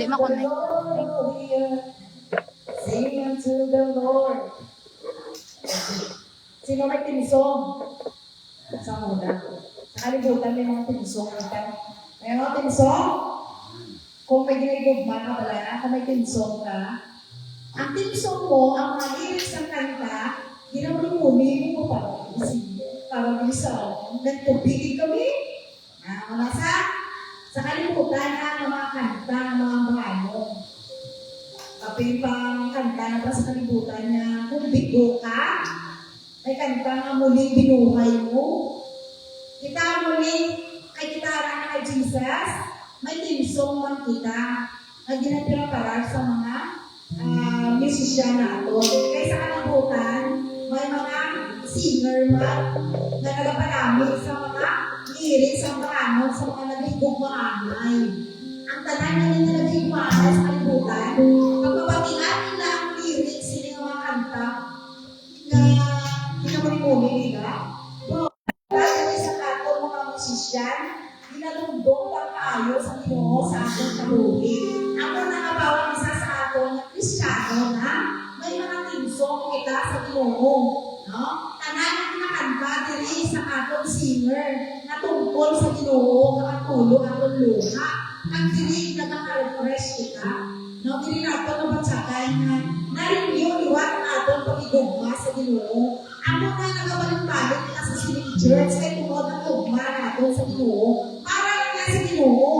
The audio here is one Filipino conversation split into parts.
Di ma-connect. Sing unto the Lord. Sino may tinsong? Sa muna. Sa kalibutan may mga tinsong. May mga tinsong? Kung may ginagugma ka wala, kung may tinsong ka, ang tinsong mo, ang mga lyrics ng kanta, ginamuli mo para bilisan. Nagtubigin kami. Wala sa kalibutan ang mga kanta, ang mga baano. Kapag pang kanta na sa kalibutan niya, kung bigo ka, may kanta na muling binuhay mo. Kita muling kay kitara na kay Jesus, may tinsong man kita na ginapiraparar sa mga musician na ito. Kaya sa kalibutan, may mga singer man na nagapalamig sa mga lyrics, sa mga sa mga nagigog maanay. Ang tanan na nila nagigmana sa kalibutan, pagkabatingan nila ang lyrics, sila yung mga kanta na pinamuli-muli nila. Dahil sa kato mga musician, ginatundong ang kayo sa Ginoo sa atong kabuhi. Ako nakabawang isa sa atong Kristiyano na may mga tinsong kita sa Ginoo. No? Tanan ang nakanta diri sa atong singer na tungkol sa Ginoo, nakatulong atong luha. Ang diri nagaka-refresh kita. No, diri nato nabatsakay na na-renew liwat atong pagigugma sa Ginoo. Ako na nagabalik-balik nila sa City Church kay tungod ang tugma nato sa Ginoo. Para nga sa Ginoo,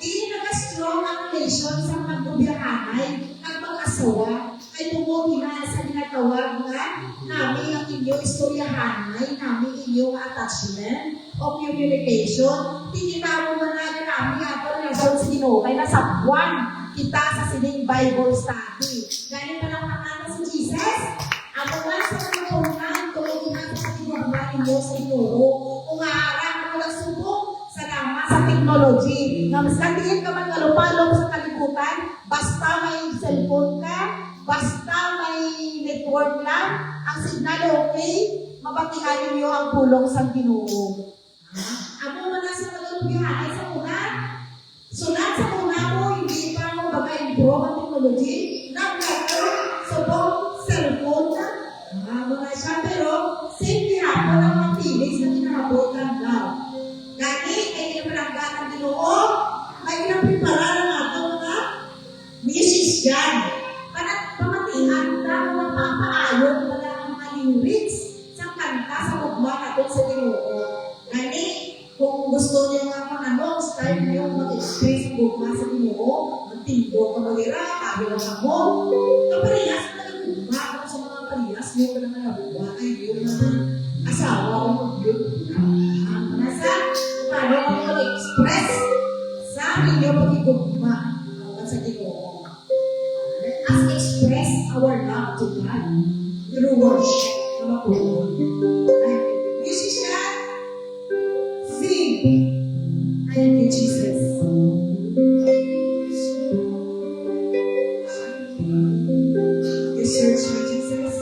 di nag-strong ang relation sa mga gubiyahanay at mag-asawa. Kay tungod na sa ginatawag nga namin ang inyong istoryahanay, namin inyong attachment o communication. Tinitawag mo na namin ato relasyon sa Ginoo. Kaya nasa buwan kita sa sining Bible study. Ganyan pa lang ang si Jesus. Ako nga sa katutunan, tuloy na sa tinagbahin mo sa Ginoo. Kung haarap mo lang subok, salamat sa technology. Na mas kandiin ka man kalupalong sa kalibutan, basta may cellphone ka, basta may network lang, ang signal okay, mabatihan niyo ang pulong sa Ginoo. Ako man sa kagalubihan ay sa una, sunod sa una mo, hindi pa mo baka-improve ang technology, nag-record, subok, cellphone na, mga siya, pero safety hapon ang mga feelings na kinahabotan daw. Gani, ay kinapalanggan ang Ginoo, ay kinaprepara ng ato mga musician. Pamatihan na mga papaayon pala ang mga lyrics sa kanta sa mugma natin sa Ginoo. Gani, kung gusto niyo nga style niyo mag-express mugma sa Ginoo, magtindo ka mag-ira, tabi lang ako, kaparehas na nagmugma ako sa mga parehas niyo ka naman nabuwa, ay yung mga asawa o mag-yun. Nasa, paano ka mag-express sa inyo pag-igugma sa Ginoo. Let us express our love to God through worship. Musician, sing. Thank you, Jesus. You search me, Jesus.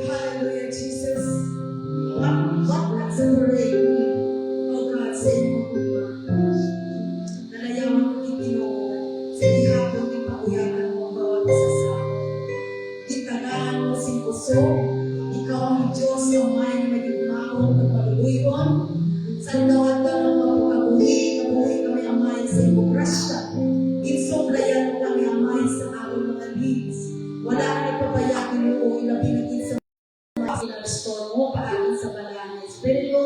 Hallelujah, Jesus. What can separate me, oh God, sa iyong nalayawan ko Ginoo, sa ihapon ng pakuyakan mo ang bawat isa sa amin. Gitagaan mo si puso, ikaw ang Diyos na may magigmahon at maluluyon. Sa nawadan ng mapukabuhi, kabuhi kami amay sa iyong grasya. Insombrayan mo kami amay sa aming mga needs. Wala ka nagpapaya, Ginoo, ilabinagin sa sinarestore mo paagin sa balang ng Espiritu,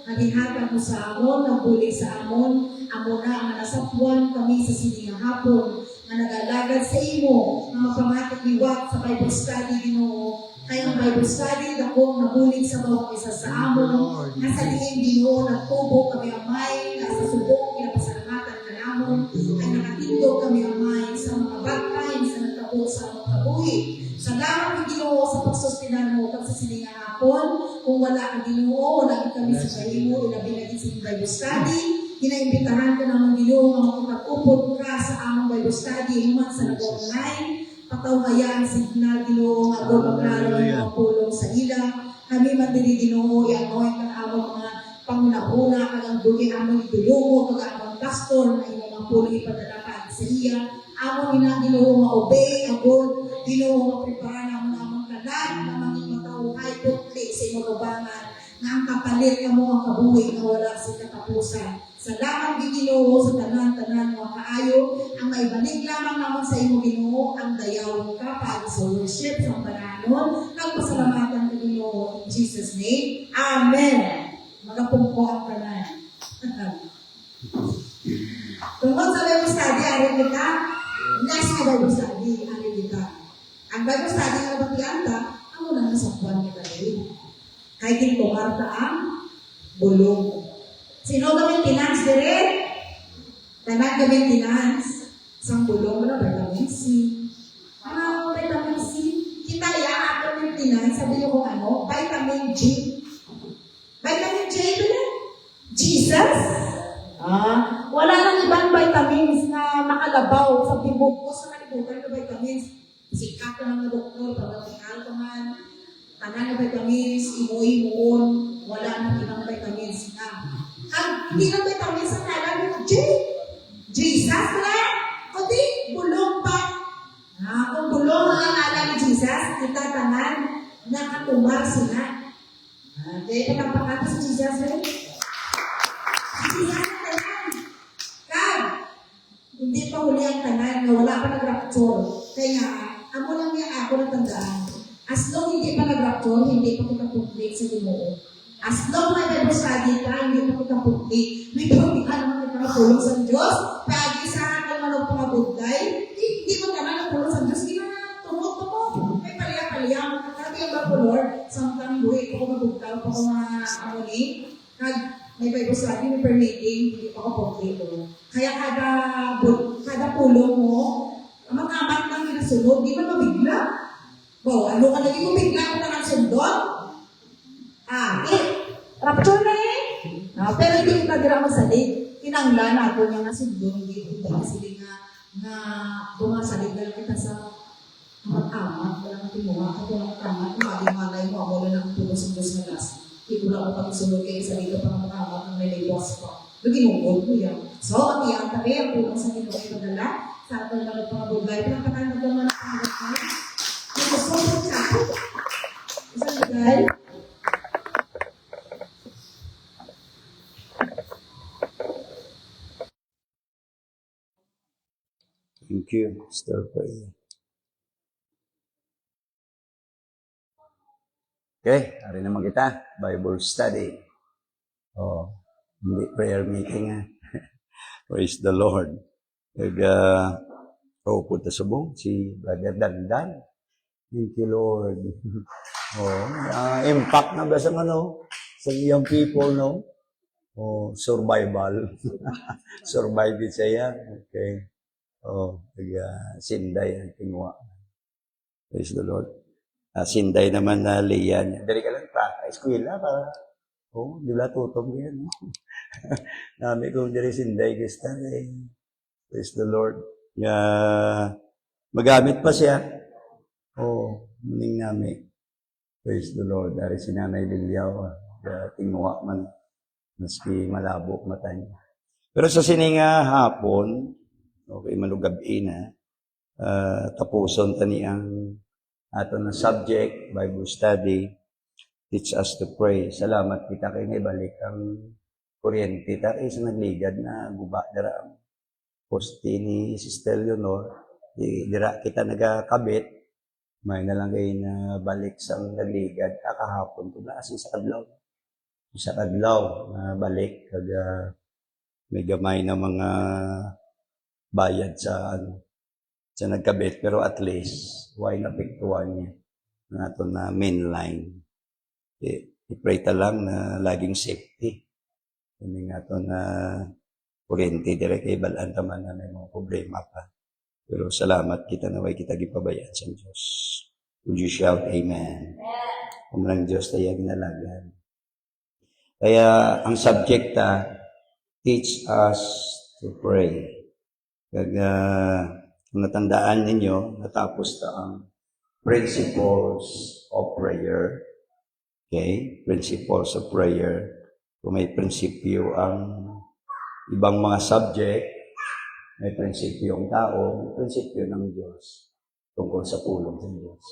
nagihatan mo sa amon, nagbuli sa amon, amo na ang nasapwan kami sa siningang hapon, na nag-alagad sa imo, na mapamatik liwat sa Bible study, Ginoo. Kaya ang Bible study, akong nabulig sa bawat isa sa amon, nasa liing Ginoo, nagtubo kami amay, nasa subok, kinapasalamatan ka namon, ay nakatindog kami amay sa mga bad times na nagtabo sa among kabuhi. Salamat ng Ginoo sa pagsustinan mo kag sa siningang hapon. Kung wala ang Ginoo, wala kami sa kahimo, ilabi na sa Bible study. Kinaimbitahan ka naman Ginoo nga makapag-upod ka sa among Bible study human sa nag-online. Patawhayaan signal Ginoo nga agad maglalo ng pulong sa ila. Kami man diri Ginoo i-anoint ang among mga panguna-una kag ang dugi among itulungo kag among pastor na imong mga pulong ipadalakan sa iya. Among ina Ginoo nga obey agad Ginoo nga prepare namon among kanan na maging matawhay putli sa imong kabangan nga ang kapalit kamo ang kabuhi nga wala sa katapusan. Salamat Ginoo sa tanan-tanan mga kaayo ang maibalik lamang naman sa imo Ginoo ang dayawon ka para sa worship sa bananon nagpasalamatan ka Ginoo in Jesus name. Amen. Magapungko ang tanan. Tungkol sa Bible study, arin kita. Next na Bible study, arin kita. Ang Bible study nga bagyanta, ang unang nasakwan ni David. Kahit tintumar ta ang bulong. Sino kami tinans dire? Tanan kami tinans. Sang bulong na vitamin C. Ano vitamin C? Kita ya ato ng tinans, sabi niyo kung ano, vitamin G. Vitamin J doon Jesus? Wala nang ibang vitamins na makalabaw sa bibog ko sa kalibutan ng vitamins. Sikat ko ng doktor, pagkatikal ko man, tanan ng vitamins, imo-imoon, wala nang ibang vitamins na. Hindi ng vitamins ang kala mo, Jesus na? Kundi, bulong pa. Kung bulong ang kala ni Jesus, kita tanan, nakatumar sila. Kaya pagkapakata sa Jesus na Jesus na tanan. Hindi pa huli ang tanan na wala pa nag-rapture. Kaya, amo lang niya ako natandaan. As long hindi pa nag-rapture, hindi pa kita complete sa Ginoo. As long may Bible study ka, hindi pa kita complete. May pagkita naman kita natulong sa Diyos. Pag isa ka manong pangabugay, hindi mo naman natulong sa Diyos. Hindi na tumot-tumot. May paliya-paliya. Sabi ang Bago Lord, samtang buhay ko mabugtaw pa ko mga ni. May Bible study, may permitting, hindi pa ako complete. Kaya kada pulong mo, mag-amat lang yung nasunod, di ba mabigla? Ano ka lagi mo bigla kung nakasundot? Rapture na pero hindi kita dira magsalig. Kinanglan ako niya nasundot, hindi sila nga bumasalig na lang kita sa amat-amat, walang timuha, at walang amat, malay mo, wala na ang tulong sa Diyos na gas. Hindi ko na ako pag-sunod kayo sa dito para mag-amat ng may liwas pa. Naginungod ko yan. So, ang iyang tabi, ang tulong sa Ginoo ay padala, sa ating mga pangabugay, pinakatahan naman ang pangabugay. Gusto ko siya. Isang bagay. Thank you, Mr. Prayer. Okay, hari naman kita, Bible study. Hindi prayer meeting. Praise the Lord. Punta subong si Brother Dandan. Thank you, Lord. Impact na ba sa young people, no? Survival. Survive siya. Okay. Sinday ang tingwa. Praise the Lord. Sinday naman na liyan. Dari ka lang pa, eskwela para, di ba tutong yan, no? Nami kong dari sinday kista. Praise the Lord. Magamit pa siya. Muning nami. Praise the Lord. Dari si Nanay Lilyaw, tingwa man, maski malabo mata niya. Pero sa sininga hapon, okay, malugabi na, tapuson tani ang ato na subject, Bible study, teach us to pray. Salamat kita kay ibalik ang kuryente ta kay sa nagligad na guba dara ang poste ni Sister Leonor. Dira kita nagakabit, may na lang kay na balik sa nagligad kahapon to na sa kadlaw. Sa kadlaw na balik kag may gamay na mga bayad sa nagkabit, pero at least why napiktuan niya nato na mainline. I-pray ta lang na laging safety. Hindi nga to na kuryente dire kay balaan taman na may mga problema pa. Pero salamat kita na way kita gipabayaan sa Diyos. Would you shout amen? Kung lang Diyos tayo ginalagan. Kaya ang subjekta, teach us to pray. Kung natandaan ninyo, natapos na ang principles of prayer. Okay? Principles of prayer. Kung may prinsipyo ang ibang mga subject, may prinsipyo ang tao, may prinsipyo ng Diyos tungkol sa pulong ng Diyos.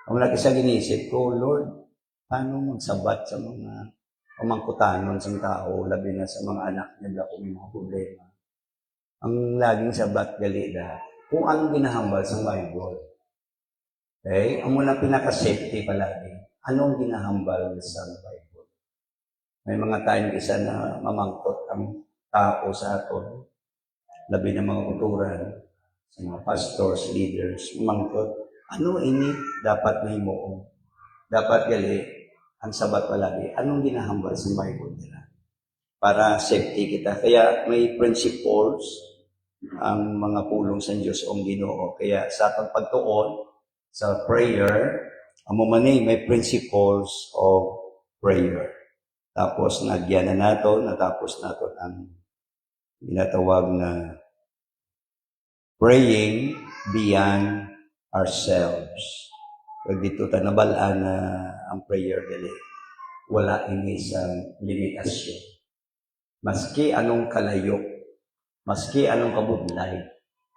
Ang laki sa ginisip ko, Lord, paano magsabat sa mga pamangkutanon sa tao, labi na sa mga anak nila kung may mga problema. Ang laging sabat gali na kung anong ginahambal sa Bible. Okay? Ang muna pinaka-safety palagi. Anong ginahambal sa Bible? May mga time isa na mamangkot ang tao sa aton. Labi ng mga uturan, sa mga pastors, leaders, mamangkot. Ano ini dapat na mo? Dapat gali, ang sabat palagi, anong ginahambal sa Bible nila? Para safety kita. Kaya may principles ang mga pulong sa Diyos o Ginoo. Kaya sa atong pagtuon, sa prayer, amo man may principles of prayer. Tapos nagyan na nato, natapos nato ang ginatawag na praying beyond ourselves. Pag dito tanabalaan na ang prayer dali, wala ini sa limitasyon. Maski anong kalayo, maski anong kabudlay,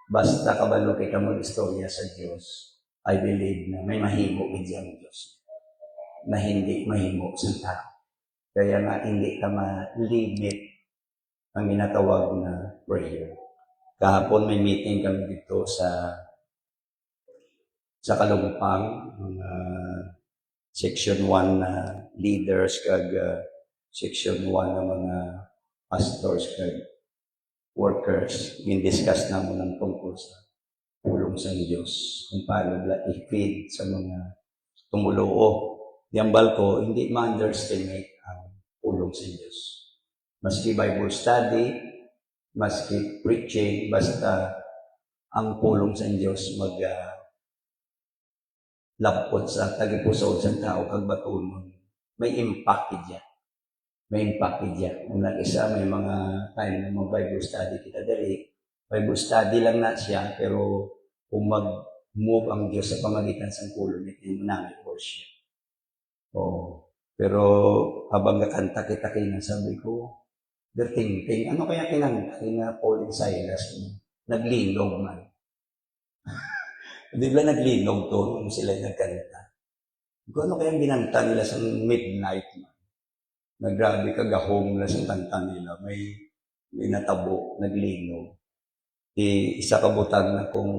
basta kabalo kay kamong istorya sa Diyos, I believe na may mahimo gid ang Diyos na hindi mahimo sa tao. Kaya nga hindi ka ma-limit ang ginatawag na prayer. Kahapon may meeting kami dito sa Kalumpang, mga section 1 na leaders kag section 1 na mga pastors kag workers. Gin-discuss namin ng tungkol sa pulong sa Diyos, kung paano i-feed sa mga tumuluo. Diyambal ko, hindi ma-underestimate ang pulong sa Diyos. Maski Bible study, maski preaching, basta ang pulong sa Diyos lapot sa tagipusod sa tao kag batunon. May impact diyan. May impact diyan. Kung isa may mga time na mag-Bible study kita dali, Bible study lang na siya, pero kung mag-move ang Diyos sa pamagitan sa pulong niya, hindi mo namin worship. Pero habang nakanta kita kayo, sabi ko, derting-ting, ano kaya kinanta? Kaya Paul and Silas, naglilog man. Di ba naglilog to nung sila nagkanta? Kung ano kaya binanta nila sa midnight man? Nagrabe kagahong na sa kanta nila. May natabo, naglilog. Isa kabutan na kung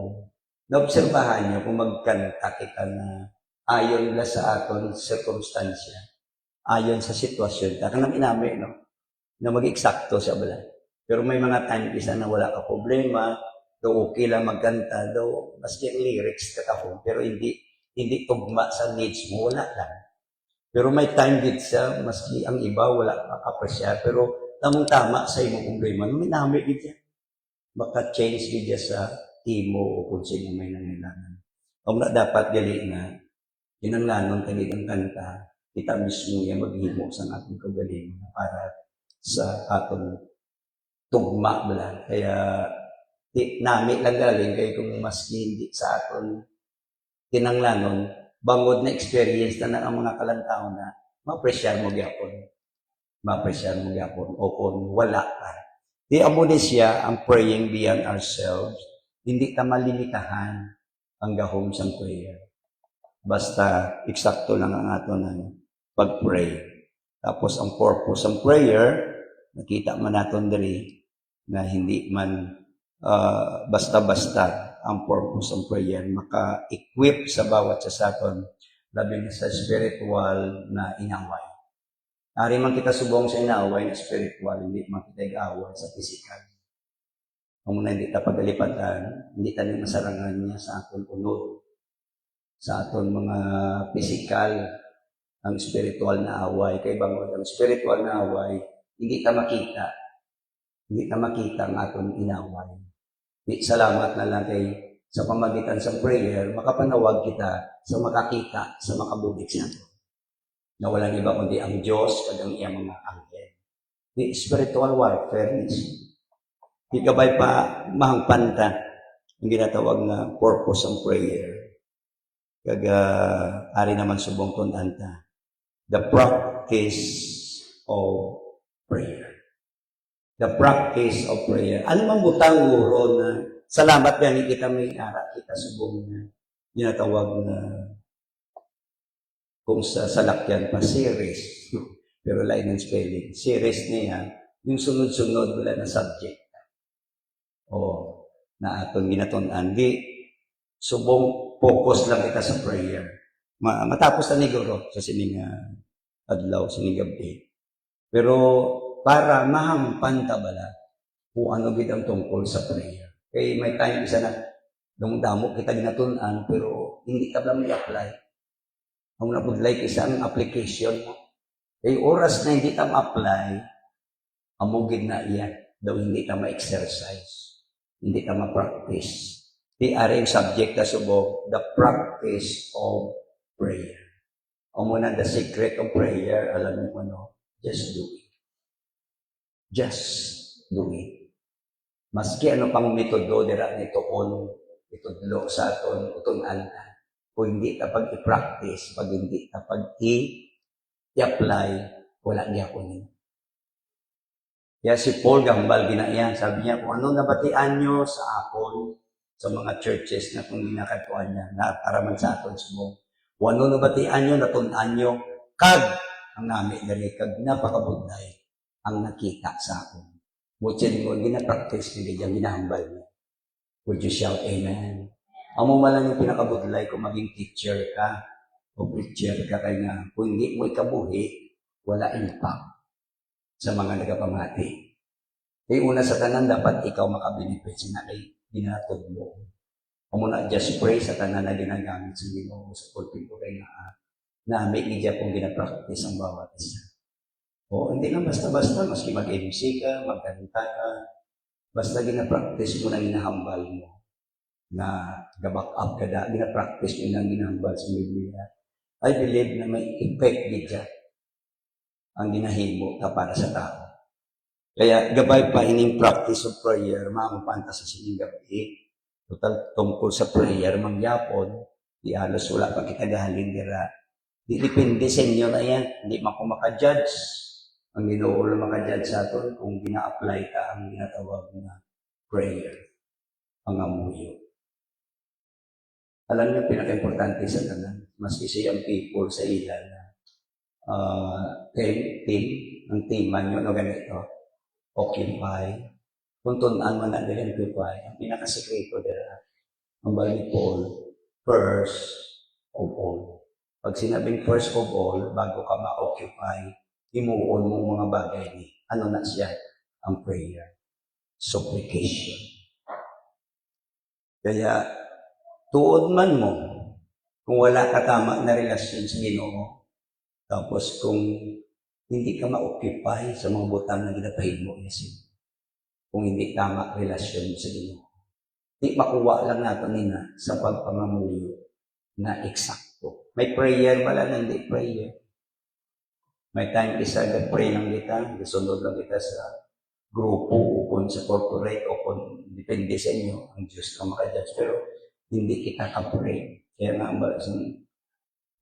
naobserbahan nyo kung magkanta kita na ayon la sa aton circumstansya, ayon sa sitwasyon, kanang inami, no? Na mag-eksakto sa bala. Pero may mga time isa na wala ka problema, daw okay lang magkanta, daw maski ang lyrics kakahong, pero hindi tugma sa needs mo, wala lang. Pero may time din siya, maski ang iba wala makapresya, pero tamang-tama sa imong problema, may nami din siya. Baka change din siya sa timo o kung sino may nangailangan. Kung na dapat gali na, kinanglanon kanilang kanta, kita mismo niya maghimo sa ating kagaling para sa ating tugma bala. Kaya nami lang galing kayo kung maski hindi sa aton kinanglanon, bangod na experience na ang mga kalantaw na ma-appreciate mo gyapon. Ma-appreciate mo gyapon o kung wala ka. Di amo ni siya ang praying beyond ourselves. Hindi ta malimitahan ang gahom sa prayer. Basta eksakto lang ang ato ng pag-pray. Tapos ang purpose ng prayer, nakita man naton diri na hindi man basta-basta ang purpose ng prayer, maka-equip sa bawat sa aton, labi na sa spiritual na inaway. Ari man kita subong sa inaway na spiritual, hindi man kita igaway sa physical. Kung na hindi ta pagalipatan, hindi tayo masarangan niya sa aton unod, sa aton mga physical, ang spiritual na away. Kay bangod ang spiritual na away, hindi ta makita. Hindi ta makita ang aton inaway. Salamat na lang kay sa pamagitan sa prayer, makapanawag kita sa makakita, sa makabulig siya. Na walang iba kundi ang Diyos kag ang iyang mga anghel. Di spiritual warfare di kabay pa mahangpanta ang ginatawag na purpose ng prayer. Kag ari naman subong kunanta. The practice of prayer. The practice of prayer. Ano mang butang guro na salamat gani kita may ara kita subong na ginatawag na kung sa salakyan pa series. Pero lain ng spelling. Series niya, yung sunod-sunod wala na subject. Na atong ginatunan. Di subong focus lang kita sa prayer. Matapos na ni guro sa sining adlaw, sining gabi. Pero para mahampan ta bala kung ano gid ang tungkol sa prayer. Kay may time isa na Damo kita ginatunan, pero hindi ka lang i-apply. Ang napudlay isang application mo. Kay oras na hindi ka ma-apply, amugid na iyan. Daw hindi ka ma-exercise. Hindi ka ma-practice. Di are yung subject na subok, the practice of prayer. O muna, the secret of prayer, alam mo ano, just do it. Just do it. Maski ano pang metodo, dira nito on, itudlo sa aton, utunan na. Kung hindi kapag i-practice, pag hindi kapag i-apply, wala niya ko niya. Kaya si Paul Gambal ginaiyan, sabi niya, kung ano nabatian nyo sa akon, sa mga churches na kung ginakatuan niya, na para man sa aton sumong. Kung ano nabatian nyo, natunan nyo, kag ang nami dali, kag napakabunday ang nakita sa akon. Butsin mo, ginapractice niya, ginahambal niya. Would you shout amen? Amo malang yung pinakabudlay kung maging teacher ka o preacher ka kaya nga, kung hindi mo ikabuhi, wala impact sa mga nagapamati. Kaya una sa tanan, dapat ikaw makabenefit na kay ginatod mo. Amo na just pray sa tanan na ginagamit sa Ginoo sa pulpit ko kay nga nami ni Diya kung ginapractice ang bawat isa. O hindi lang basta-basta, maski mag-MC ka, magkanta ka, basta ginapractice mo na ginahambal mo na gabak up ka da, ginapractice mo na ginahambal sa Biblia. I believe na may effect dito ang ginahimo ka para sa tao. Kaya gabay pa ining practice of prayer, mamapanta sa sining gabi, total tungkol sa prayer, mangyapon, di halos wala pa kita gahalin dira. Di depende sa inyo na yan, hindi mako maka-judge. Ang Ginoo lang maka-judge sa aton kung gina-apply ka ang ginatawag na prayer, ang amuyo. Alam niyo, pinaka-importante sa tanan, maski siyang people sa ilan na team, ang teaman nyo, no, ganito, occupy. Kung tunan mo na din occupy, ang pinakasekreto dira, ang bali Paul, first of all. Pag sinabing first of all, bago ka ma-occupy, imuon mo mga bagay ni, ano na siya, ang prayer, supplication. Kaya, tuod man mo, kung wala ka tama na relasyon sa Ginoo, tapos kung hindi ka ma-occupy sa mga butang na ginapahid mo, kung hindi tama relasyon mo sa Ginoo, di makuha lang natin nina sa pagpangamuyo na eksakto. May prayer pala na hindi prayer. May time isa nag-pray lang kita, sunod lang kita sa grupo o kung sa corporate o kung depende sa inyo, ang Diyos ka makajudge. Pero hindi kita ka-pray. Kaya nga ba,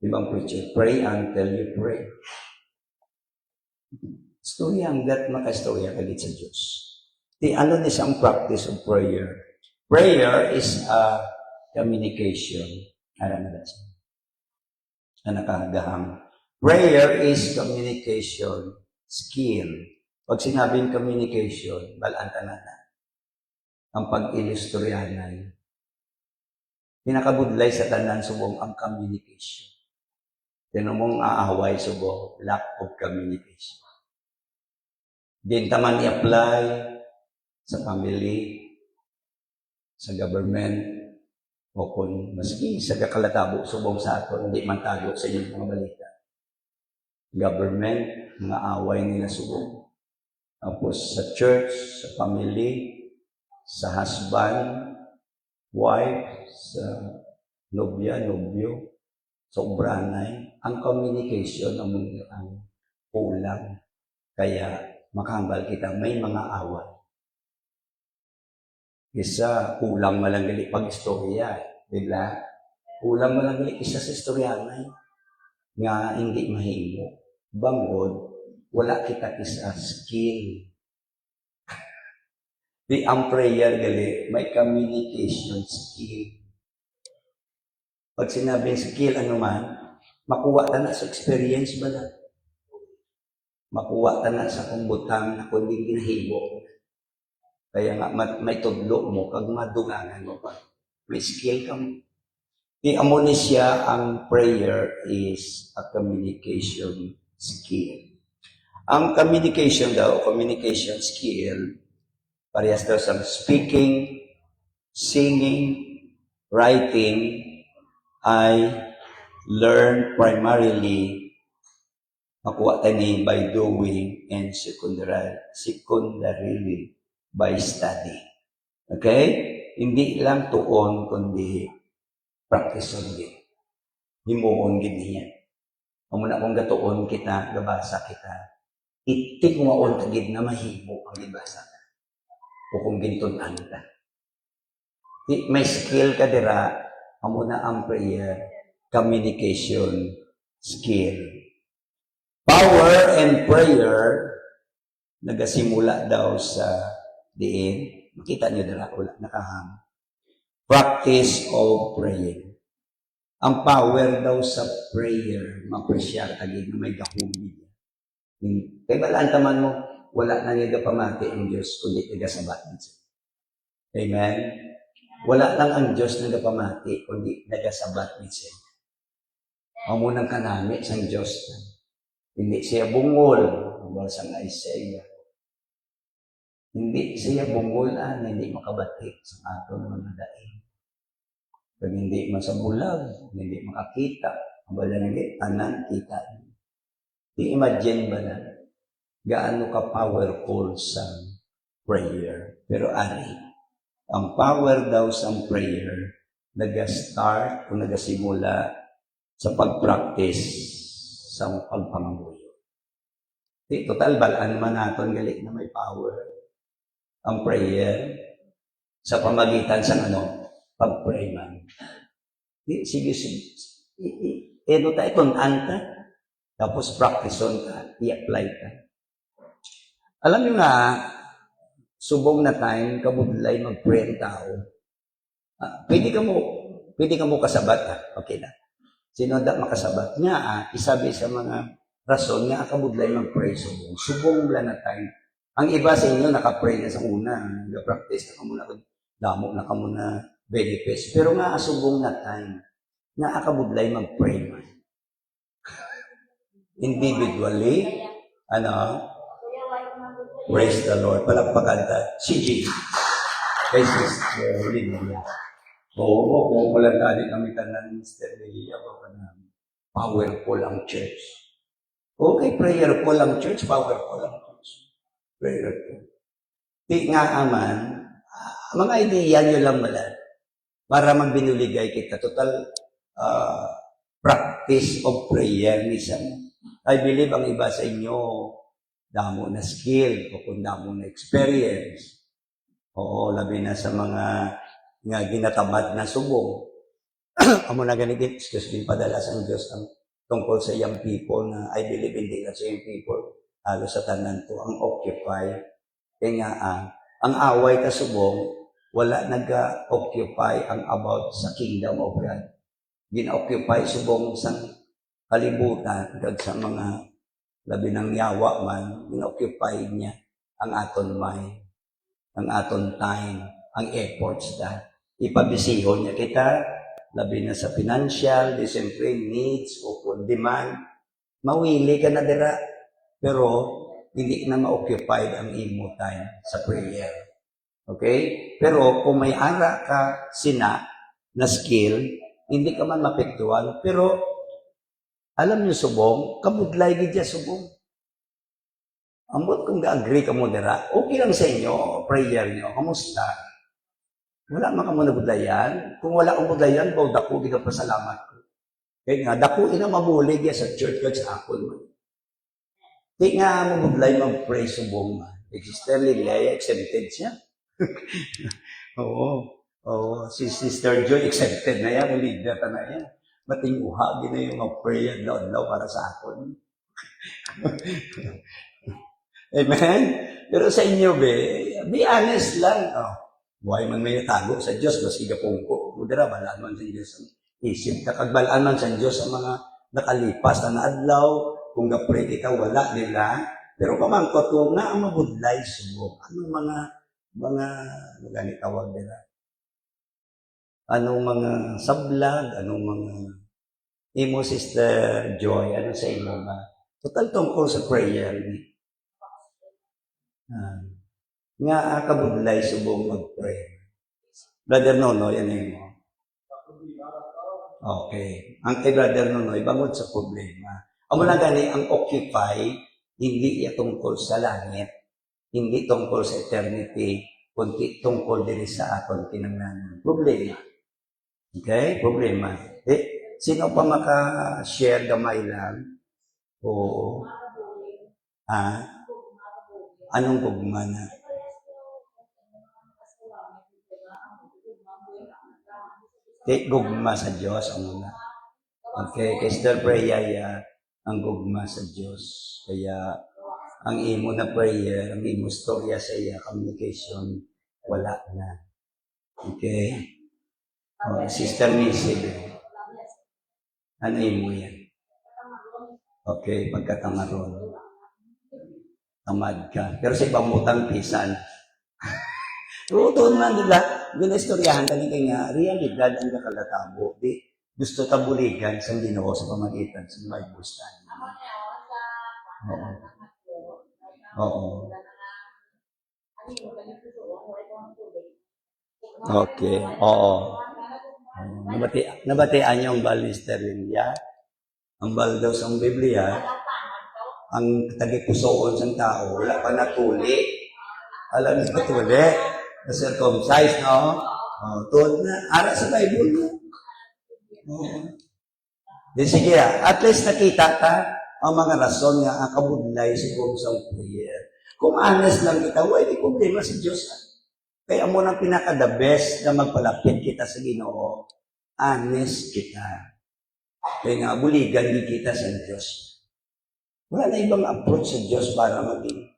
ibang preacher, pray until you pray. Storya hanggat makastorya ka sa Diyos. Di ano ni ang practice of prayer? Prayer is a communication. Alam na siya. Na nakahagahang. Prayer is communication skill. Pag sinabing communication, balanta na na. Ang pag-ilusturyanay. Pinakabudlay sa tanan subong ang communication. Tinan mong aaway subong lack of communication. Din taman i-apply sa family, sa government, o kung maski sa kakalatabo subong sa ato, hindi man tago sa inyong mga balita. Government, mga away nila subong. Tapos sa church, sa family, sa husband, wife, sa nobya, nobyo, sa ubranay, ang communication ang kulang. Kaya makahambal kita, may mga away. Isa, kulang malang pag-istorya. Diba? Kulang malang isa sa istoryanay nga hindi mahimo. Bangod, wala kita isa skill. Di ang prayer gali, may communication skill. Pag sinabing skill, ano man, makuha ta na sa experience ba na? Makuha ta na sa kumbutang na kundi ginahimo. Kaya nga, may tudlo mo, kag madungangan mo pa. May skill ka mo. Di amo ni siya, ang prayer is a communication skill. Ang communication daw, communication skill, parehas daw sa speaking, singing, writing, I learned primarily makuha tayo ni by doing and secondarily by study. Okay? Hindi lang tuon, kundi practice on din. Himuon gid niya. Muna kung gatuon kita, gabasa kita, itik mo on tagid na mahimo ang gibasa. O kung gintunan ka. May skill ka dira, muna ang prayer, communication skill. Power and prayer, nagasimula daw sa diin. Makita niyo dira, wala nakahang. Practice of praying. Ang power daw sa prayer, ma-appreciate agad na may gahumig. Kaya balaan taman mo, wala na niya pamati ang Diyos, kundi nagasabat niya. Amen? Wala lang ang Diyos na pamati, kundi nagasabat niya. Ang munang kanami sa Diyos. Hindi siya bungol, ang sa Isaiah. Hindi siya bungol na hindi makabati sa aton mga daing. Pag hindi masabulag, hindi makakita, ang bala hindi, tanan, kita. I-imagine ba na gaano ka powerful sa prayer? Pero ari, ang power daw sa prayer, nag-start o nag-simula sa pag-practice sa pagpangabuyo. Total, balaan man natin galing na may power. Ang prayer, sa pamagitan sa pag-pray man. Sige. Ito tayo, tunan ka. Tapos practice on ka. I-apply ka. Alam nyo nga, subong na time, kabudlay mag-pray ang tao. Pwede ka mo kasabat. Okay na. Sino da makasabat? Nga, isabi sa mga rason nga kabudlay mag-pray subong. Subong na time. Ang iba sa inyo, naka-pray na sa una. Nag-practice na ka muna. Damo na ka muna. Benefits. Pero nga asubong na time, nga akabudlay mag-pray man. Individually, praise the Lord. Palakpakan ta. Si Jesus. Kay Sister Lilia. Oo, kung walang tali kami tanan, Sister Lilia, powerful ang church. Okay, prayerful ang church, powerful ang church. Prayerful. Di nga aman, mga ideya nyo lang wala. Para magbinuligay kita. Total practice of prayer minsan. I believe ang iba sa inyo, damo na skill o kung damo na experience. Oo, labi na sa mga nga ginatamad na subong. Amo na ganigit, excuse me, padala sa Diyos ang tungkol sa young people na I believe hindi na sa young people. Halos sa tanan to, ang occupy. Kaya nga, ang away ka subong, wala nag-occupy ang about sa kingdom of God. Gina-occupy subong sa kalibutan at sa mga labi ng yawa man, gina-occupy niya ang aton mind, ang aton time, ang efforts na ipabisiho niya kita, labi na sa financial, siyempre needs o demand, mawili ka na dira, pero hindi na ma-occupied ang imo time sa prayer. Okay? Pero kung may ara ka na skill, hindi ka man mapektuhan. Pero, alam niyo subong, kabudlay gidya subong. Ambot kung ga-agree ka mo dira, okay lang sa inyo, prayer niyo, kamusta? Wala man ka mo nabudlayan. Kung wala kang budlayan, baw dako, di ka pasalamat ko. Kaya nga, dako ina mabulig ya sa church ka sa akon man. Kaya nga, mabudlay mag-pray subong man. Sister Lilia, exempted siya. Oo. Si Sister Joy, accepted na yan. Leader na yan. Mating uhagi na yung mag-pray daw para sa akin. Amen? Pero sa inyo, be honest lang. Buhay man may natago sa Diyos, mas igapong ko. Mudara, balaan man sa Diyos ang isip. Kakagbalaan man sa Diyos ang mga nakalipas na naadlaw. Kung ga-pray kita, wala nila. Pero pamangkot ko na ang mabudlay subok. Anong mga ganit tawag nila? Anong mga sablag? Anong mga imo, Sister Joy? Ano sa imo ba? Total tungkol sa prayer. Nga kabudlay subong mag-pray. Brother Nono, yan mo. Okay. Ang kay Brother Nonoy, bangod sa problema. Amo na gani, ang occupy, hindi iya tungkol sa langit, hindi tungkol sa eternity, kundi tungkol din sa aton kinanglan. Problema. Okay? Problema. Sino pa maka-share gamay lang? O, anong gugma na? Gugma sa Diyos, ano na? Okay, kay Sister Freya, ang gugma sa Diyos. Kaya, ang imo na prayer, ang imo storya sa iya, communication, wala na. Okay? Sister Missy, ano imo yan? Okay, pagkatamaron. Tamad ka. Pero sa ibang utang pisan. Doon man nila, ginistoryahan ka nga, realidad ang nakalatabo. Di, gusto tabuligan sa Ginoo sa pamagitan sa Bible study. Oo. Oo. Okay. Oo. Nabatian niyo ang bal ni Sterlinia. Ang bal daw sa Biblia, ang tagipusoon sa tao, wala pa natuli. Alam niyo natuli? Na-circumcise, no? Tuod na. Ara sa Bible, no? Di sige, at least nakita ka ang mga rason nga ang kabudlay siguro sa prayer. Kung honest lang kita, di problema sa Diyos. Kaya mo nang pinaka-the best na magpalapit kita sa Ginoo, honest kita. Kaya nga, buligan di kita sa Diyos. Wala na ibang approach sa Diyos para maging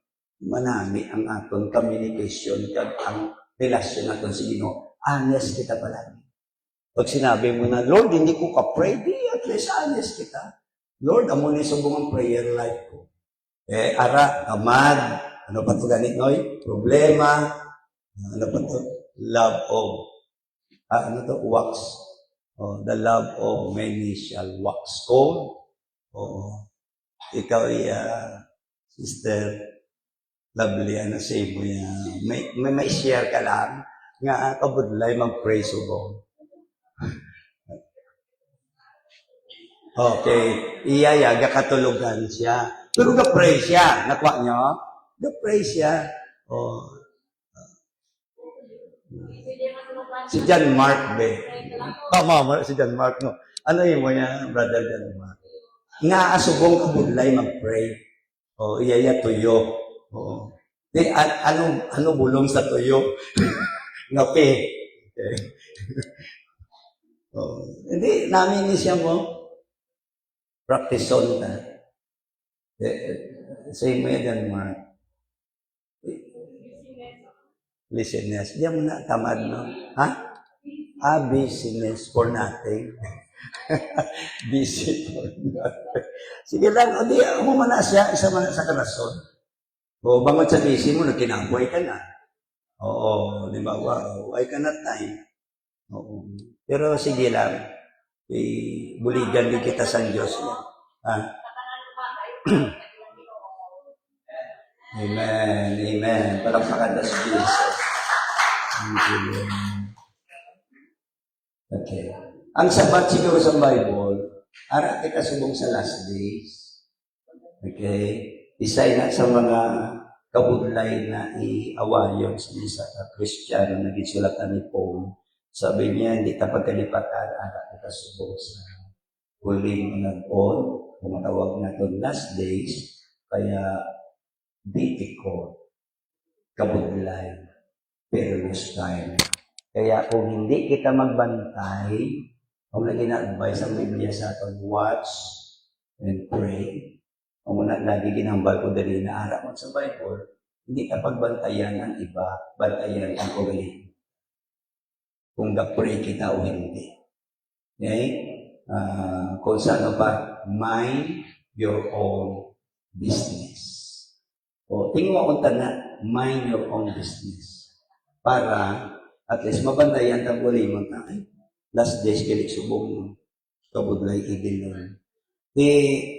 manami ang aton communication kag ang relasyon natin sa Ginoo. Honest kita palagi. Pag sinabi mo na, Lord, hindi ko ka-pray, at least honest kita. Lord, amo ni subong ang prayer life ko. Ara, kamad, ano pa ito ganit, Noy? Problema, ano pa ito? Love of, wax. The love of many shall wax cold. Ikaw Sister Lovely, say mo yan. May share ka lang nga kabudlay mag-pray subong. Okay. Iyaya, gakatulugan siya. Pero ga-pray siya. Nakuha nyo? Ga-pray siya. Si John Mark, be. Tama, si John Mark, no? Ano yun mo niya, Brother John Mark? Nga asubong kabudlay mag-pray. Iyaya tuyo. Ano bulong sa tuyo? Ngapi. Okay. Hindi, namin ni siya mo. Practice on na. Say mo yan, Mark. Listeners. Diyan mo na, tamad, no? Ha? Business for nothing. Busy for nothing. Sige lang, mo na siya, isa man sa karason. Bangon sa busy mo, nagkinabuhay ka na. Di ba? Wow, ay ka na time. Pero sige lang, buligan din kita sa Diyos. Amen, amen. Parang pakadas Jesus. Thank you, Lord. Okay. Ang sabat siguro sa Bible, ara kita subong sa last days. Okay? Isa na sa mga kabudlay na iawayon sa isa ka Kristiyano na gisulatan ni Paul. Sabi niya, hindi ka pagkalipatan, ara kita subong sa huling nag-on, kumatawag na ito last days, kaya difficult, kabudlay, perilous time. Kaya kung hindi kita magbantay, kung lagi na-advise ang Biblia sa atin, watch and pray. Kung lagi ginambal ko dali na araw sa Bible, hindi ka pagbantayan ang iba, bantayan ang ugali. Kung ga-pray kita o hindi. Okay? Kung saan pa, mind your own business. Tingin mo akong tana, mind your own business. Para, at least, mabantayan ang ulimon na, last days, kilik subong kabudlay idilon.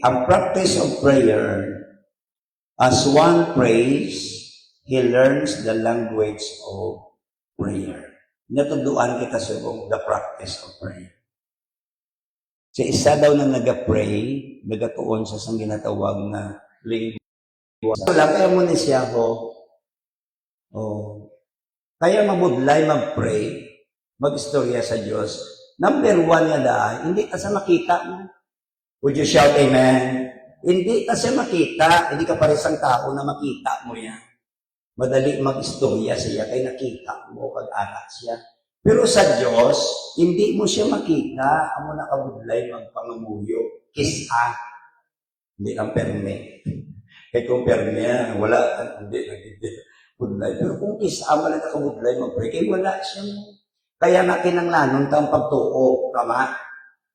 Ang practice of prayer, as one prays, he learns the language of prayer. Natuduan kita subong the practice of prayer. Sa isa daw na nag-pray, nagatuon sa sang ginatawag na lingwa. Wala, kaya mo ni siya ko. Oh. Kaya mabudlay, mag-pray, mag-istorya sa Diyos. Number one nga dahil, hindi ka sa makita mo. Would you shout amen? Hindi ka siya makita, hindi ka paresang tao na makita mo yan. Madali mag-istorya siya, kaya nakita mo pag-aral siya. Pero sa Diyos, hindi mo siya makita. Amo nakabudlay, magpangamuyo. Kisa. Hindi ang perme. Kaya kung perme, wala. Hindi. Budlay. Pero kung kisa mo na nakabudlay, mag-pray, kaya wala siya. Kaya na kinanglanon ang pagtuo. Tama?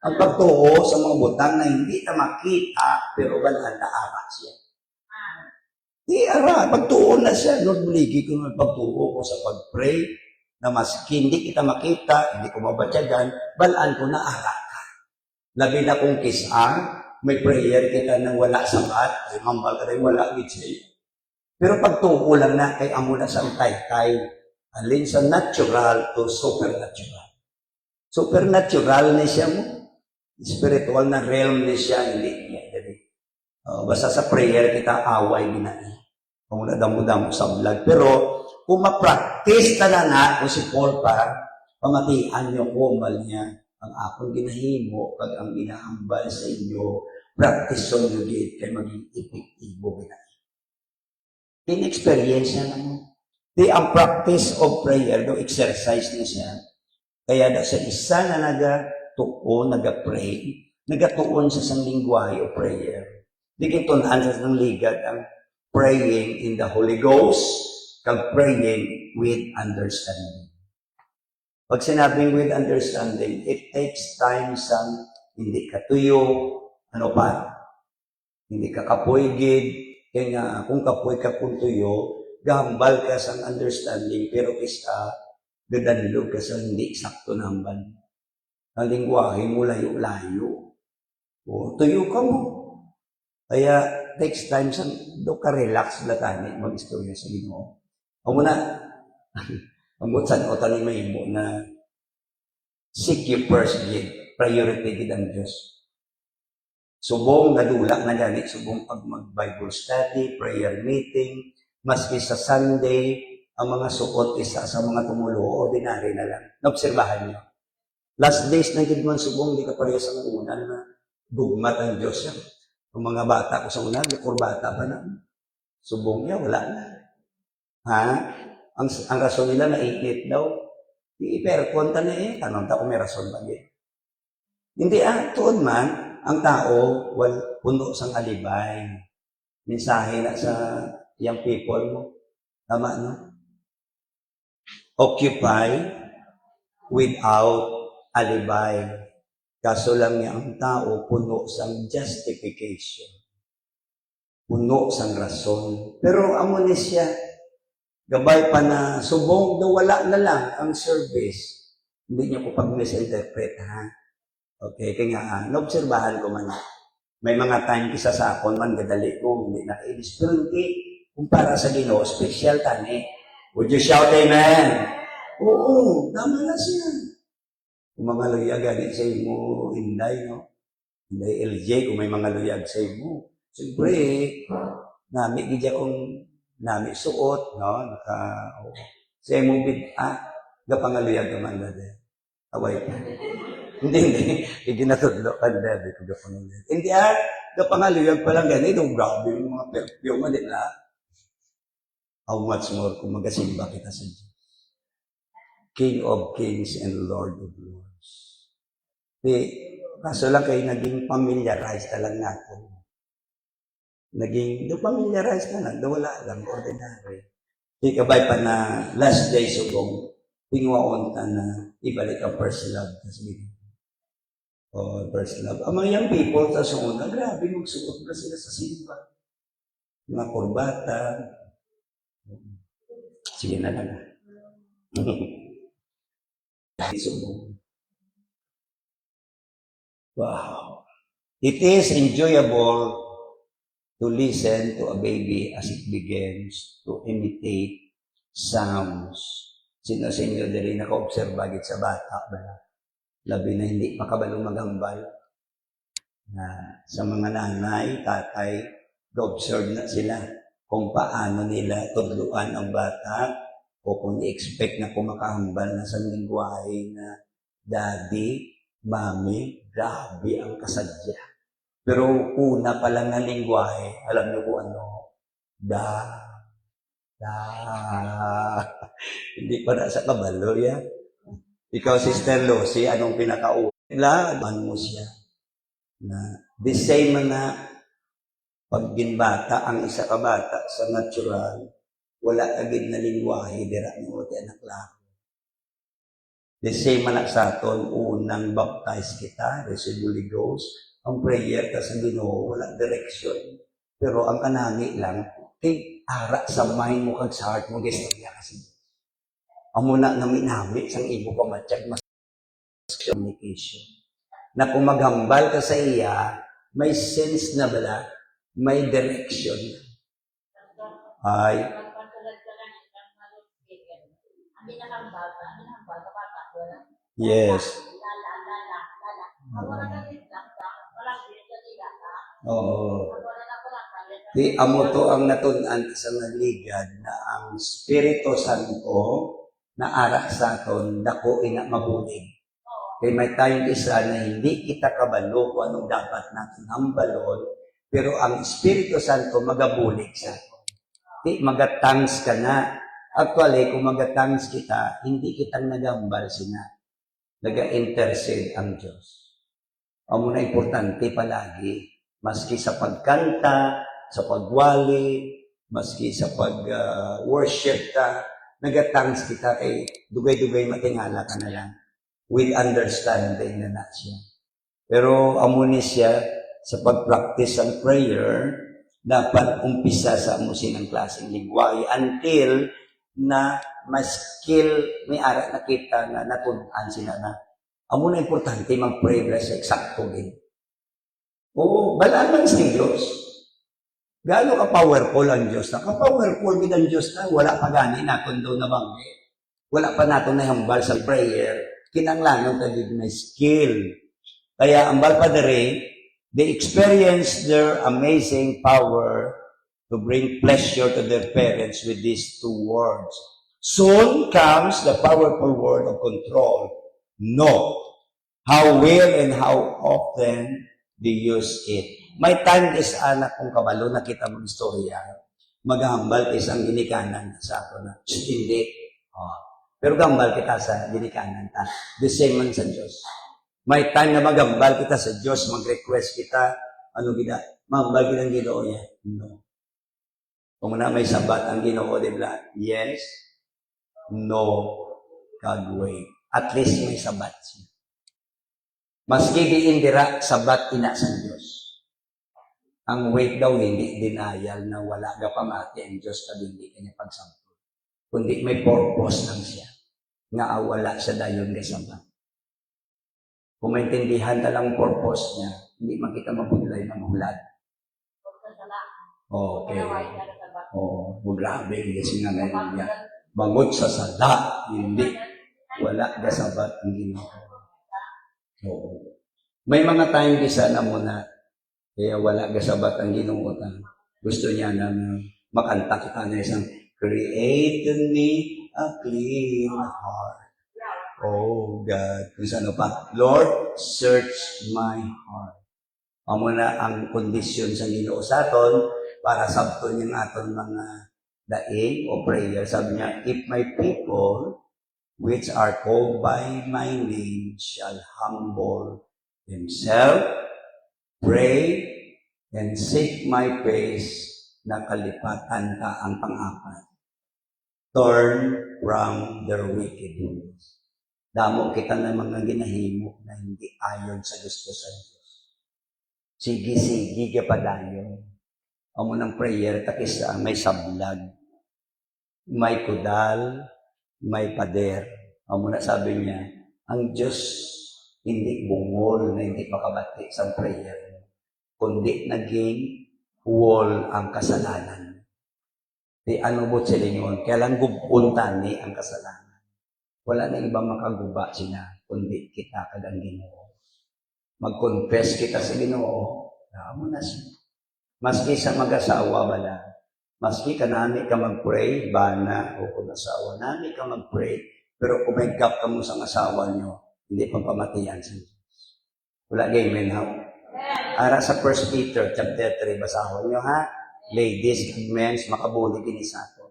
Ang pagtuo sa mga butang na hindi na makita, pero wala na ara siya. Di ara, pagtuo na siya. Lord, buligi ko ng pagtuo ko sa pag-pray, na maski hindi kita makita, hindi ko mabatyagan, balaan ko na ara ka. Labi na kung kisa, may prayer kita nang wala sabat, ay mambal ka rin wala gitsay. Pero pagtuo lang na, kay amo na sa tay-tay, alin sa natural to supernatural. Supernatural na siya mo. Spiritual na realm na siya, hindi niya. Basta sa prayer kita, away ginai. Kung nadamo-damo sa vlog. Pero, kung ma-practice na na, kung si Paul pa, pamatian niyo ko, mal niya, ang akong ginahimo, pag ang ginahambal sa inyo, practice on you did, kaya maging epektibo ginai. In-experience niya naman. Di ang practice of prayer, do exercise na siya. Kaya da sa isa na nagatuon, nagapray, nagatuon sa isang lingwahe o prayer. Di kitunan sa isang ligad ang praying in the Holy Ghost, kag praying with understanding. Pag sinabing with understanding, it takes time sa hindi ka tuyo, ano pa, hindi ka kapoygid, kaya nga, kung kapoy ka kung tuyo, gambal ka sa understanding, pero isa, gadanlog ka sa hindi sakto na hambal. Ang lingwahe mo layo-layo. O, tuyo ka mo. Kaya, takes time sa, do ka relax latani, mag-istorya sa Ginoo. O muna, ang butsan o tanin mahimo na seek you first, priority gid ang Diyos. Subong nadula na gani, subong pag mag-Bible study, prayer meeting, maski sa Sunday, ang mga suot isa sa mga tumulo, ordinary na lang. Naobserbahan niyo. Last days na gid man subong, di ka parehas ang una na dugmat ang Diyos. Ang mga bata ko sa una, kurbata pa na. Subong niya, wala na. Ha? Ang rason nila na 8 daw. I-percon ta na tanong ta kung may rason ba yun. Hindi tuod man, ang tao, puno sang alibay. Mensahe na sa young people mo. Tama, no? Occupy without alibay. Kaso lang niya ang tao, puno sang justification. Puno sang rason. Pero amo ni siya, gabay pa na subong daw wala na lang ang service. Hindi niya ko pag-misinterpret, ha? Okay, kaya nga, naobserbahan ko man. May mga time kisa sa akon man, gadali ko, hindi nakainis. Pero hindi, kung para sa Ginoo, special tani. Would you shout amen? Oo, tama na siya. Kung mga luyag, ganit sa mo, Inday, no? Inday LJ, kung may mga luyag sa mo. Siyempre, nami, gidya kong nami suot, no? Sa mo gapangaluyag naman na din. Away ka. Hindi. Iginatudlo ka na din, gapangaluyag. Hindi gapangaluyag pa lang ganito, grabe yung mga perfume nila. How much more kung magasimba kita sa Diyos. King of Kings and Lord of Lords. Kaso lang kayo naging familiarized na lang natin. Familiarized na lang, wala lang, ordinary. Di kabay pa na last day subong, tingwaon ka na ibalik ang first love. First love. Ang mga young people sa una, grabe magsuot na sila sa simba. Mga kurbata. Sige na lang. Subong. Wow. It is enjoyable to listen to a baby as it begins to imitate sounds. Sino sa inyo din naka-observe bagit sa bata ba? Labi na hindi makabalong magambal. na sa mga nanay, tatay, observe na sila kung paano nila tudluan ang bata o kung i-expect na kumakahambal na sa lingwahe na daddy, mami, grabe ang kasadya. Pero una pa lang na lingwahe, alam niyo kung ano? Da. Hindi pa na sa kabalo, ya. Ikaw, Sister Lucy, anong pinaka-ulaman mo siya? Na the same na pag ginbata, ang isa ka bata sa natural, wala agad na lingwahe, dira mo ti anak lang. The same man sa aton, unang baptize kita, receive Holy Ghost, ang prayer ka sa Ginoo, wala direction. Pero ang kanani lang, kay ara sa mind mo kag sa heart mo, gistorya kasi. Amo na naminami sang imo pamatsyag mas communication. Na kung maghambal ka sa iya, may sense na bala, may direction. Ay, yes. Oo. Di amo to ang natunan sa naligad na ang Espiritu Santo na ara sa aton dako ina mabulig. Kaya may tayong isa na hindi kita kabalo kung anong dapat natin hambalon, pero ang Espiritu Santo magabulig sa aton. Di magatangs ka na. Actually, kung magatangs kita, hindi kitang nagambal sina. Naga-intercede ang Diyos. Amo na importante palagi, maski sa pagkanta, sa pagwali, maski sa pag-worship ka, nagatangs kita kay dugay-dugay matingala ka na lang with understanding na siya. Pero amo ni siya sa pag-practice ang prayer, dapat umpisa sa amo sinang klaseng lingwahe until na mas skill may ara na kita na natunan sila na amo na importante mag-pray sa eksakto din. Oo, balaan lang sa Diyos. Gaano ka-powerful ang Diyos na? Ka-powerful din ang Diyos na wala pa gani natin daw na banggi. Wala pa natin na hambal sa prayer. Kinanglangan tagig na skill. Kaya ang Balpadere, they experience their amazing power to bring pleasure to their parents with these two words. Soon comes the powerful word of control. No. How well and how often they use it. May time is anak kong kabalo, nakita mo istorya. Maghambal is ang ginikanan sa ako na. Hindi. Oh. Pero gambal kita sa ginikanan ta. The same man sa Diyos. May time na magambal kita sa Diyos, mag-request kita, ano gina, magambal kita ng Ginoo niya. No. Kung na may sabat ang Ginoo, di ba? Yes. No. God wait. At least may sabat siya. Maski di indira, sabat ina sa Diyos. Ang wait daw, hindi denial na wala ka pamati ang Diyos na hindi kanya pagsampol. Kundi may purpose lang siya. Nga wala siya dayon ka sabat. Kung maintindihan na lang purpose niya, hindi makita mabulay na mahulad. Okay. Oo, grabe. Kasi nga ngayon niya. Bangot sa sala. Hindi. Wala ka sabat ang Ginoo. Oo. May mga tayong isa na muna, kaya wala gasabat ang Ginoo. Gusto niya na makanta kita na isang, create in me a clean heart. Oh God. Kung saan pa, Lord, search my heart. Amo na ang kondisyon sa Ginoo sa aton para sabton yung aton mga daing o prayer. Sabi niya, if my people which are called by my name shall humble themselves, pray, and seek my face, na kalipatan ka ang pang-apat. Turn from their wickedness. Damo kita ng mga ginahimo na hindi ayon sa gusto sa Diyos. Sige-sige ka pa dayon. Amo ng prayer, takisa, may sablag, may kudal, may pader. Amo na sabi niya, ang Diyos hindi bungol na hindi makabati sa prayer, kundi naging wall ang kasalanan. Di ano mo sila yun, kailan gubuntan ni ang kasalanan. Wala na ibang makaguba sila, kundi kita kagang Ginoo. Mag-confess kita sa Ginoo. Amo na siya. Maski sa mag-asawa bala. Maski kanami ka mag-pray, bana o kung asawa, nami ka mag-pray. Pero kung may gap ka mo sa asawa niyo, hindi pang pamatiyan sa Diyos. Wala gay men ha? Ara sa 1 Peter chapter 3, basahon niyo ha? Ladies and men, makabuli kini sa aton.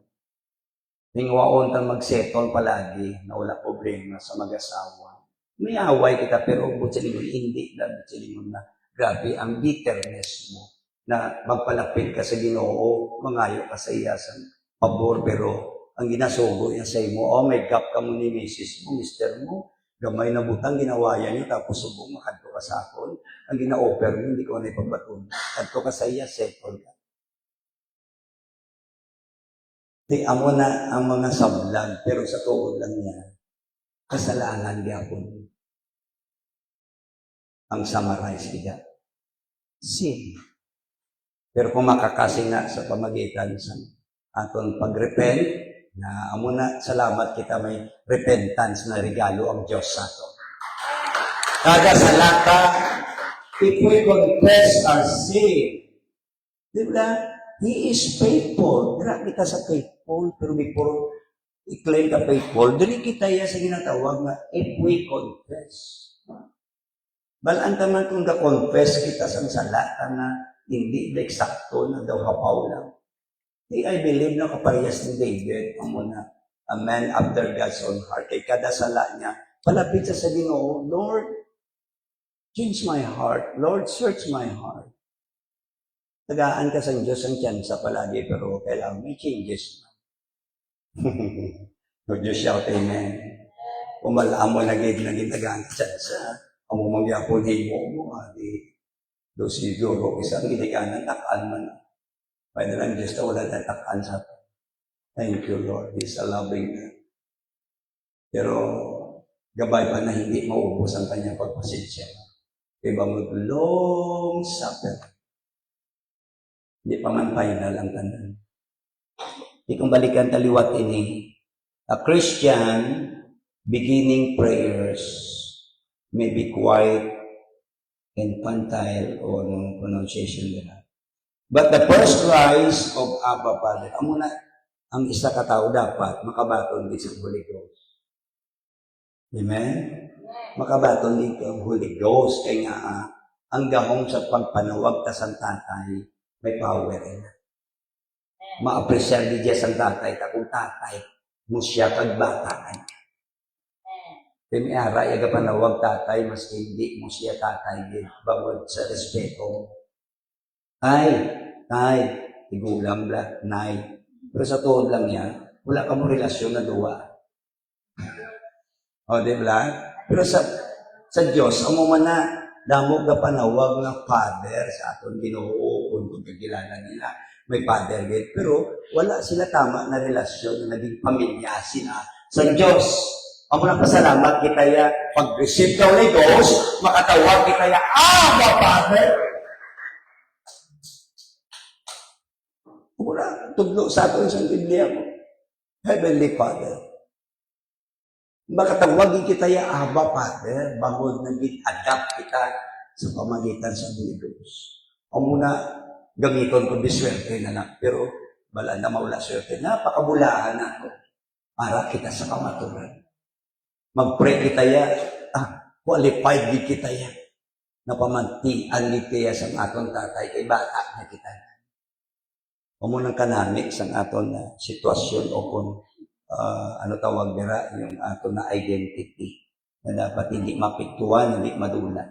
Tingwaon tang mag-settle palagi na wala problema sa mag-asawa. May away kita pero butsilingon, hindi na butsilingon na. Grabe ang bitterness mo na magpalapit ka sa Ginoo, mangayo ka sa iya sa pabor, pero ang ginasugo niya sa imo, oh may gap ka mo ni misis mo, mister mo, gamay na butang ginawayan niyo, tapos subong makadto ka sa akon, ang gina-offer mo, hindi ko na ipagbatun. Kadto ka sa iya, settle ka. Di amo na ang mga sablag, pero sa tuod lang niya, kasalanan gyapon. Ang summarize niya. Sin. Pero kung makakasing na sa pamagitan sa aton pag-repent, na amo na salamat kita may repentance na regalo ang Diyos sa ato. Kada salata, if we confess our sin, di ba? He is faithful. Dira kita sa faithful, pero before i-claim ka faithful, dili kita ya sa ginatawag na if we confess. Balaan taman kung ga-confess kita sa salata na hindi na eksakto na daw hapaw lang. I believe na kaparehas ni David, amo na a man after God's own heart. Kay kada sala niya, palapit sa Ginoo, Lord, change my heart. Lord, search my heart. Tagaan ka sa Diyos ang tiyansa palagi, pero kailangan may changes. Would you shout amen? Kung malaam mo naging tagaan ka tiyansa, ang mumangyapon himo mo, do siguro isang ginikanan takaan man. Pwede lang Diyos na wala na takaan sa atin. Thank you, Lord. He's a loving God. Pero gabay pa na hindi maubos ang kanyang pagpasensya. Iba mo, long suffer. Hindi pa man final ang tanan. Ikong balikan taliwat ini, a Christian beginning prayers may be quiet, infantile, o anong pronunciation nila. But the first cries of Abba Father, amo na, ang isa katao dapat makabaton din sa Holy Ghost. Amen? Makabaton din ang Holy Ghost. Kaya nga, ang gahong sa pagpanawag ta sa tatay, may power na. Ma-appreciate di Diyos ang tatay, kung tatay, mo siya kagbataan. Kaya may aray, aga panawag tatay, mas hindi mo siya tatay din, bawal sa respeto. Ay, tay, tigulang la, nay. Pero sa tuhod lang yan, wala ka mo relasyon na duwa. O, di ba? Pero sa Diyos, amo man na, damo ka panawag ng Father sa aton Ginoo, kung pagkakilala nila, may Father din. Pero wala sila tama na relasyon na naging pamilya sila sa Diyos. Amo na pasalamat kita ya, pag-receive ka ulit Ghost, makatawag kita ya, Abba Father. Mura, tudlo sa ato sa Biblia mo. Heavenly Father. Makatawagin kita ya, Abba Father, bago nag-adapt kita sa pamagitan sa Holy Ghost. Amo na, gamiton ko di swerte na lang, pero bala na maula swerte. Napakabulahan ako para kita sa kamaturan. Mag-pray kita ya, qualified di kita ya, na pamantian di kaya sa atong tatay, kay bata na kita. Umunang kanami sa aton na sitwasyon o kung ano tawag nila, yung aton na identity, na dapat hindi mapiktuan, hindi madulan.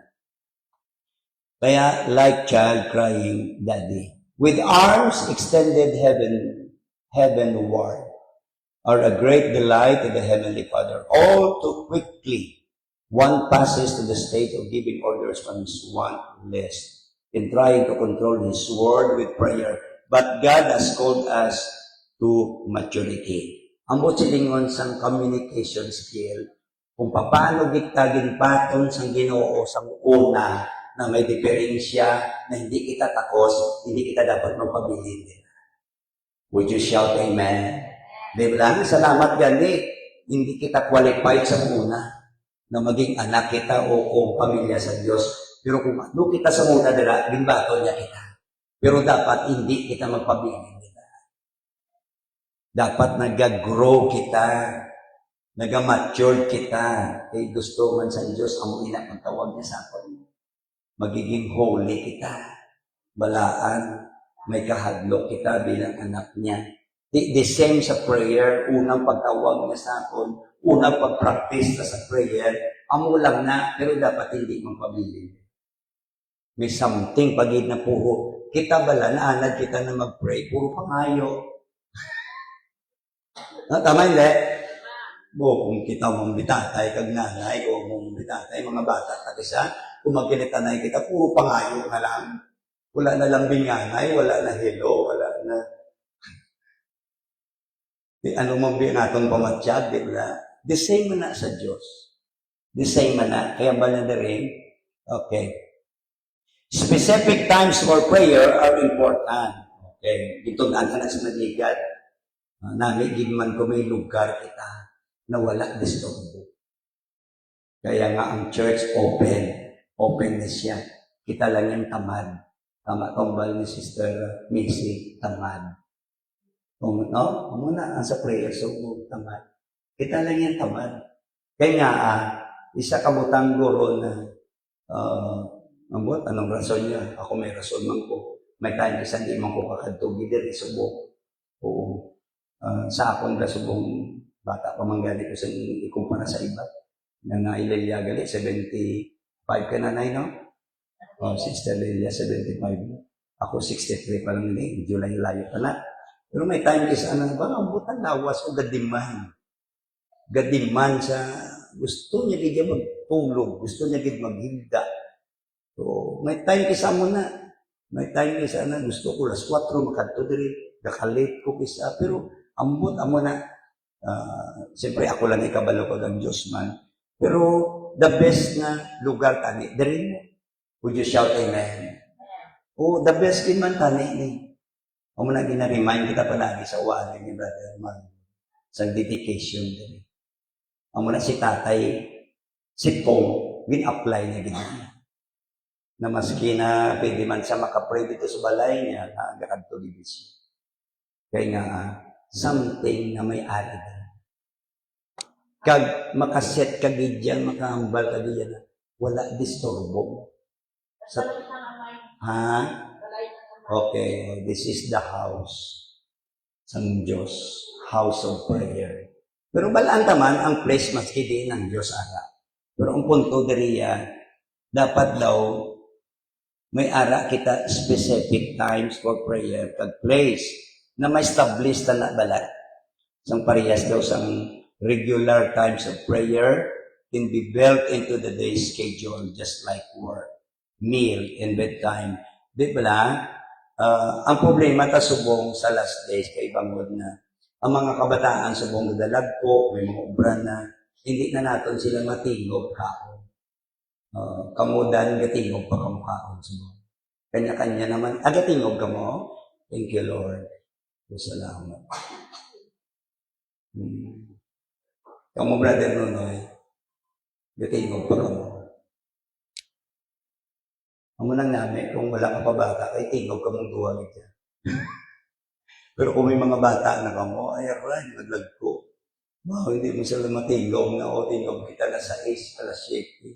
Kaya, like child crying, Daddy, with arms extended heavenward, are a great delight to the Heavenly Father. All too quickly, one passes to the state of giving orders from his one list, in trying to control his word with prayer. But God has called us to maturity. Ang silingon sa communication skill, kung paano gitagin paton sa Ginoo sa una, na may diferensya, na hindi kita takos, hindi kita dapat magpabilin. Would you shout amen? Diba? Salamat gani, hindi kita qualified sa una na maging anak kita o pamilya sa Diyos. Pero kung ano kita sa muna dala, ginbato niya kita. Pero dapat hindi kita magpabilin nila. Dapat nag-grow kita, nag-mature kita. Kaya gusto man sa Diyos, ang ina ang tawag niya sa akin. Magiging holy kita. Balaan, may kahadlok kita bilang anak niya. The same sa prayer, unang pagtawag niya sa akin, unang pag-practice na sa prayer, amo lang na, pero dapat hindi magpabilin. May something pagid na puro. Kita bala, naanad kita na mag-pray, puro pangayo. Tama hindi? Kung kita mong bitatay, kag nanay, o mong bitatay, mga bata, at isa, kung magkinitanay kita, puro pangayo nga lang. Wala na lang binganay, wala na hello, wala na. Ano mong binatong pamatsyag, di ba? The same man na sa Diyos. The same man na. Kaya ba na rin? Okay. Specific times for prayer are important. Okay. Ito na ka na sa maligat. Namigid man ko may lugar kita na wala disturbo. Kaya nga ang church open na siya. Kita lang yung tamad. Tama tumbal ni Sister Missy, tamad. Kung muna sa prayer, so tamad. Kita lang yung tamad. Kaya nga, isa kabutang guro na anong rason niya? Ako may rason man ko. May time isa di man ko kakadtugi diri subok. Oo. Sa akong subong bata pa man gali ko sa ikumpara sa iba. Na naililya gali 75 ka na nay, no? Sister Lilia 75. Ako 63 pa lang ni July layo pa na. Pero may time is ba butan lawas o gadiman. Gadiman sa gusto niya gid magtulog, gusto niya gid maghigda. So, may time kisa mo na. May time kisa na gusto ko las 4 makadto diri, nakalit ko kisa pero ambot amo na. Siyempre ako lang ikabalo ko ng Diyos man. Pero the best na lugar tani diri mo. Would you shout amen? Oh, the best din man tani ni. Amo na gina-remind kita palagi sa wali ni Brother Man. Sa dedication din. Amo na si tatay, si Pong, gin-apply niya ganyan. Na maski na pwede man siya makapray dito sa balay niya, nagakadto dito siya. Kaya nga, something na may ari din. Kag makaset ka gidyan, makahambal ka gidyan, wala disturbo. Okay, this is the house ng Diyos, house of prayer. Pero balaan taman, ang place maski din ng Diyos ara. Pero ang punto diriya, dapat daw may ara kita specific times for prayer, kag place na may establish na bala. Sang parehas daw sang regular times of prayer can be built into the day schedule just like work, meal, and bedtime. Di ba? Ang problema ta subong sa last days kay bangod na ang mga kabataan subong nadalagpo, may mga obra na hindi na naton sila matingog kaon. Kamudan gatingog pa kamukaon subong. Kanya-kanya naman, agatingog ka mo? Thank you, Lord. Salamat. Kamu, Brother Nonoy, gatingog pa ka mo. Ang munang namin, kung wala ka pa bata, ay tingog ka mong duwag dyan. Pero kung may mga bata na ka mo, ay aray, naglag ko. Wow, hindi mo sila matingog na o tingog kita na sa 6, alas 7.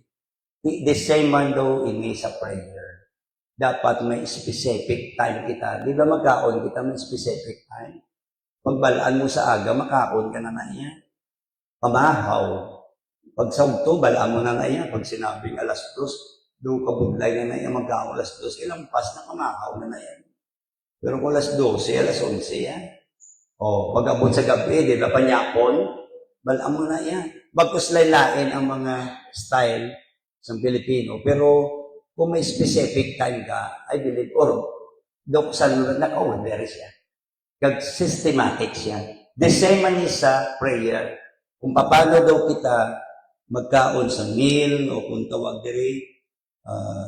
The same man daw ini sa prayer. Dapat may specific time kita. Di ba magkaon kita may specific time? Pagbalaan mo sa aga, makaon ka na yan. Pamahaw. Pag saugto, balaan mo na yan. Pag sinabing alas 2, doon kabudlay na yan, magkaon alas 2, ilang pas na pamahaw na yan. Pero kung alas 12, alas 11 yan. O, pag abot sa gabi, di ba panyapon, balaan mo na yan. Bagkus laylain ang mga style sa Pilipino. Pero kung may specific time ka, I believe, or doon sa naka-order siya. Kag systematic siya. The same man is sa prayer. Kung paano daw kita magkaon sa meal o kung tawag diri,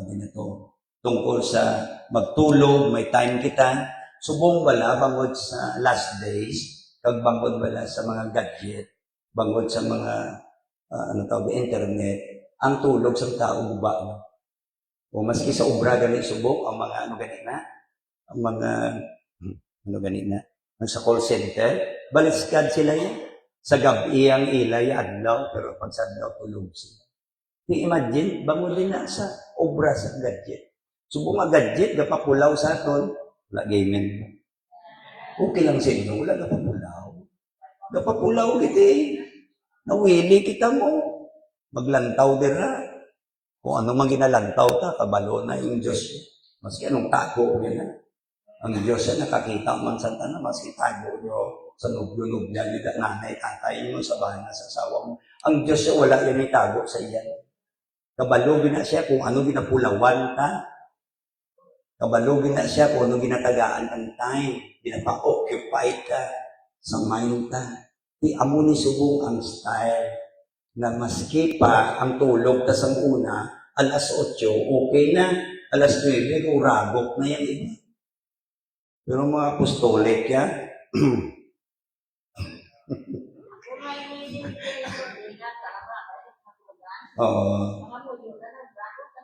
ganito, tungkol sa magtulog, may time kita, subong wala, bangod sa last days, kag bangod wala sa mga gadget, bangod sa mga, internet, ang tulog sa tao guba. O maski sa obra gani subok, ang mga ano gani na, ang mga, ano gani na, ang sa call center, baliskad sila yan. Sa gabi ang ilay, adlaw, pero pag sa adlaw, tulog sila. I-imagine, bangon din na sa obra sa gadget. Subong nga gadget, gapapulaw sa aton, wala gaming. Okay lang sa inyo, wala gapapulaw. Gapapulaw kita nawili kita mo. Maglantaw dira. Kung ano man ginalantaw ta, kabalo na yung Diyos. Maski anong tago niya na. Ang Diyos ay nakakita man sa tanan, maski tago nyo sa nubyo-nub niya, nila nanay, tatay mo sa bahay na sa asawa mo. Ang Diyos ay wala yan itago sa iyan. Kabalo na siya kung ano ginapulawan ta. Kabalo na siya kung ano ginatagaan ang time. Ginapa-occupy ka sa mind ta. Amo ni subong ang style na maski pa ang tulog tas ang una, alas 8, okay na. Alas 9, kuragok na yan iba. Pero mga apostolik yan. Oo.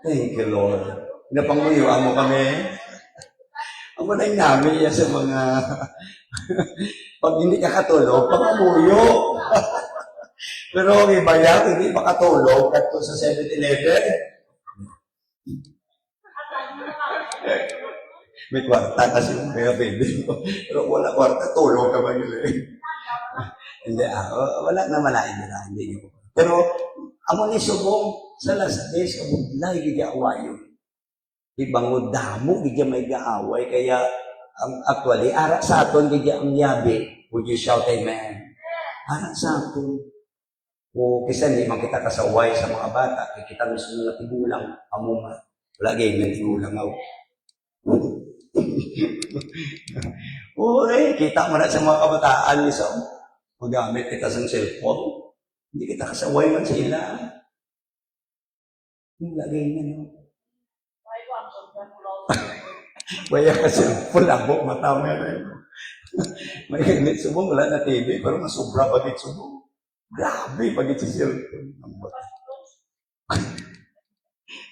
Thank you, Lord. Napanguyuan mo kami. Ako na yung namin yan sa mga pag hindi ka katulog, pangamuyo. Pero ang iba yan, hindi makatulog kahit sa 7-Eleven. May kwarta kasi kaya baby mo. Pero wala kwarta, tulog ka ba nila Hindi, wala na malain nila. Hindi nyo. Pero, amo ni subong sa last days, kabudlay, gigaaway yun. Ibang damo, gigya may gaaway. Kaya, actually, arak sa aton, gigya ang yabi. Would you shout amen? Arak sa aton. O kasi hindi man kita kasaway sa mga bata, kaya kita mismo na tigulang, amo nga. Wala ganyan tigulang ako. Uy, kita mo na sa mga kabataan niso. Magamit kita sa cellphone. Hindi kita kasaway man sila. Wala ganyan. Waya ka cellphone, labo, mata mo yan. May ganit subong, wala na TV, pero masubra pa dito subong. Grabe, pag ito cellphone.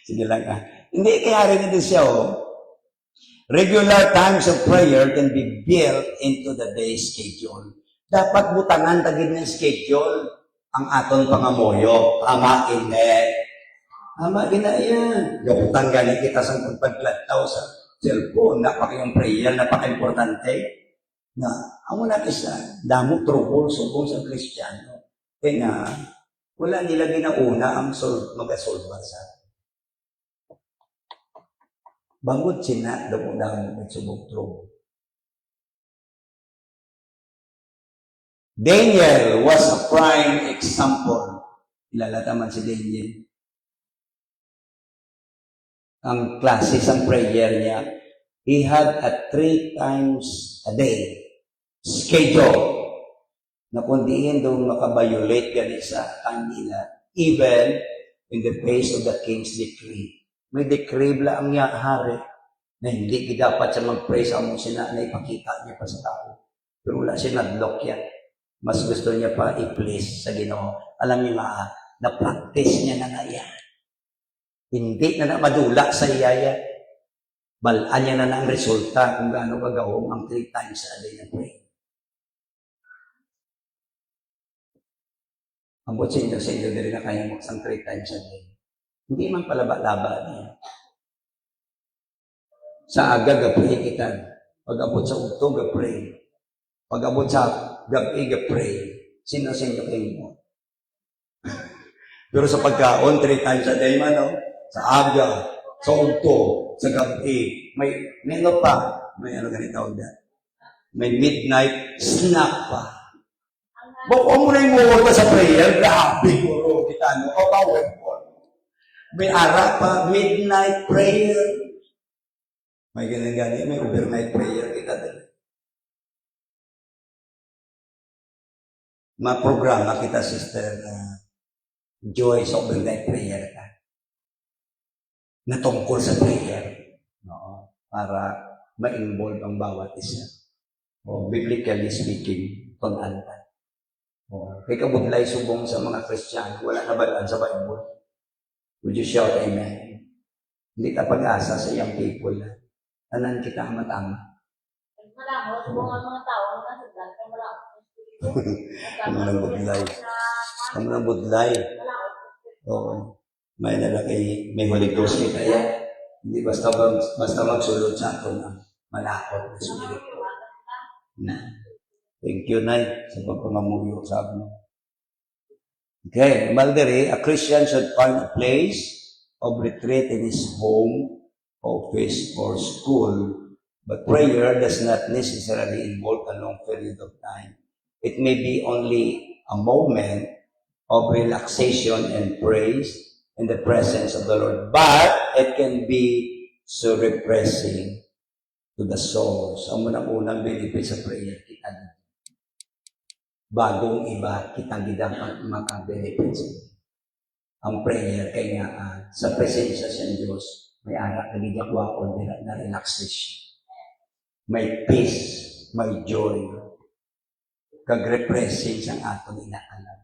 Sige lang Hindi, kaya rin ito siya, Regular times of prayer can be built into the day schedule. Dapat butangan tagid ng schedule ang aton pangamoyo. Ama, hindi. Ama, yan. Gabutan gani kita sa pagpagladtaw sa cellphone. Napaka yung prayer, napaka-importante. Na, amo na isa, damo trouble, subong sa Kristiyano. Kaya wala nila ginauna ang mag-solve sa bangod sina, damo-damo at subong trouble. Daniel was a prime example. Ilalata man si Daniel. Ang klase ang prayer niya, he had a 3 times a day schedule na kundiin doon makabiolate gani sa kanila, even in the face of the king's decree. May decree la ang hari na hindi dapat siya mag-pray sa among sinanay, ipakita niya pa sa tao. Pero wala siya nag-lock yan. Mas gusto niya pa i-please sa Ginoo. Alam niyo na-practice niya na yan. Hindi na madula sa iyaya. Balaan niya na ang resulta kung gaano gagawin ang 3 times a day na pray. Ambot sa inyo din na kaya mo isang 3 times a day. Hindi man palaba-laba niya. Sa aga, gapray kita. Pag-abot sa utog, gapray. Pag-abot sa gabi, gapray. Sino sa inyo kayo mo? Pero sa pagkaon, 3 times a day man, sa aga, sa utog, sa gabi, may ano pa, may ano ganito na. May midnight snack pa. Bako mo na yung muwa sa prayer, grabe ko, kita power po. May ara pa, midnight prayer. May ganyan-ganyan, may overnight prayer kita din. Ma-programa kita, sister, na joy sa overnight prayer ka. Na tungkol sa prayer. No? Para ma-involve ang bawat isa. O, biblically speaking, pag-anta. O, kay kabudlay subong sa mga Kristiyano, wala na balaan sa Bible. Would you shout amen? Hindi ka pag-asa sa iyang people. Tanan kita amat-ama. Malamo, subong ang mga tao, ang nasa dyan, kaya malamo. Kamu ng budlay. Kamu ng budlay. Oo. May nalaki, may Holy Ghost kita yan. Hindi basta magsulod sa ato na malakot na sulit. Na. Thank you, Nay, sa pagpamamuyo sa amin. Okay, Maldere, a Christian should find a place of retreat in his home, office, or school. But prayer does not necessarily involve a long period of time. It may be only a moment of relaxation and praise in the presence of the Lord. But it can be so refreshing to the soul. So, ang unang benefit sa prayer, kita na. Bagong iba, kita gidang maka-benefits. Ang prayer, kaya nga, sa presensya sa Diyos, may anak na gidakwaon na relaxation. May peace, may joy. Kag-repressing siyang atong inaalam.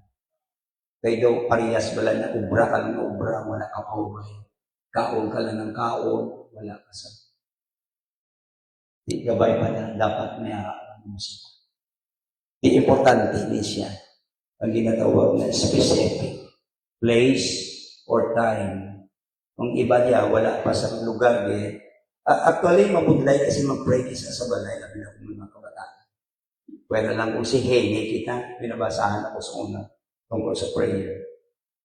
Kaya daw, parehas wala na ubra ka lang na ubra, wala ka paubay. Kaon ka lang ng kaon, wala ka sa. Di gabay pa na, dapat may araw mo siya. Di importante ni siya. Ang ginatawag na specific place or time. Kung iba niya, wala pa sa lugar niya. Actually, mabudlay kasi mag-pray isa sa balay na mga kabataan. Pwede lang kung si Henny kita, binabasahan ako sa una tungkol sa prayer,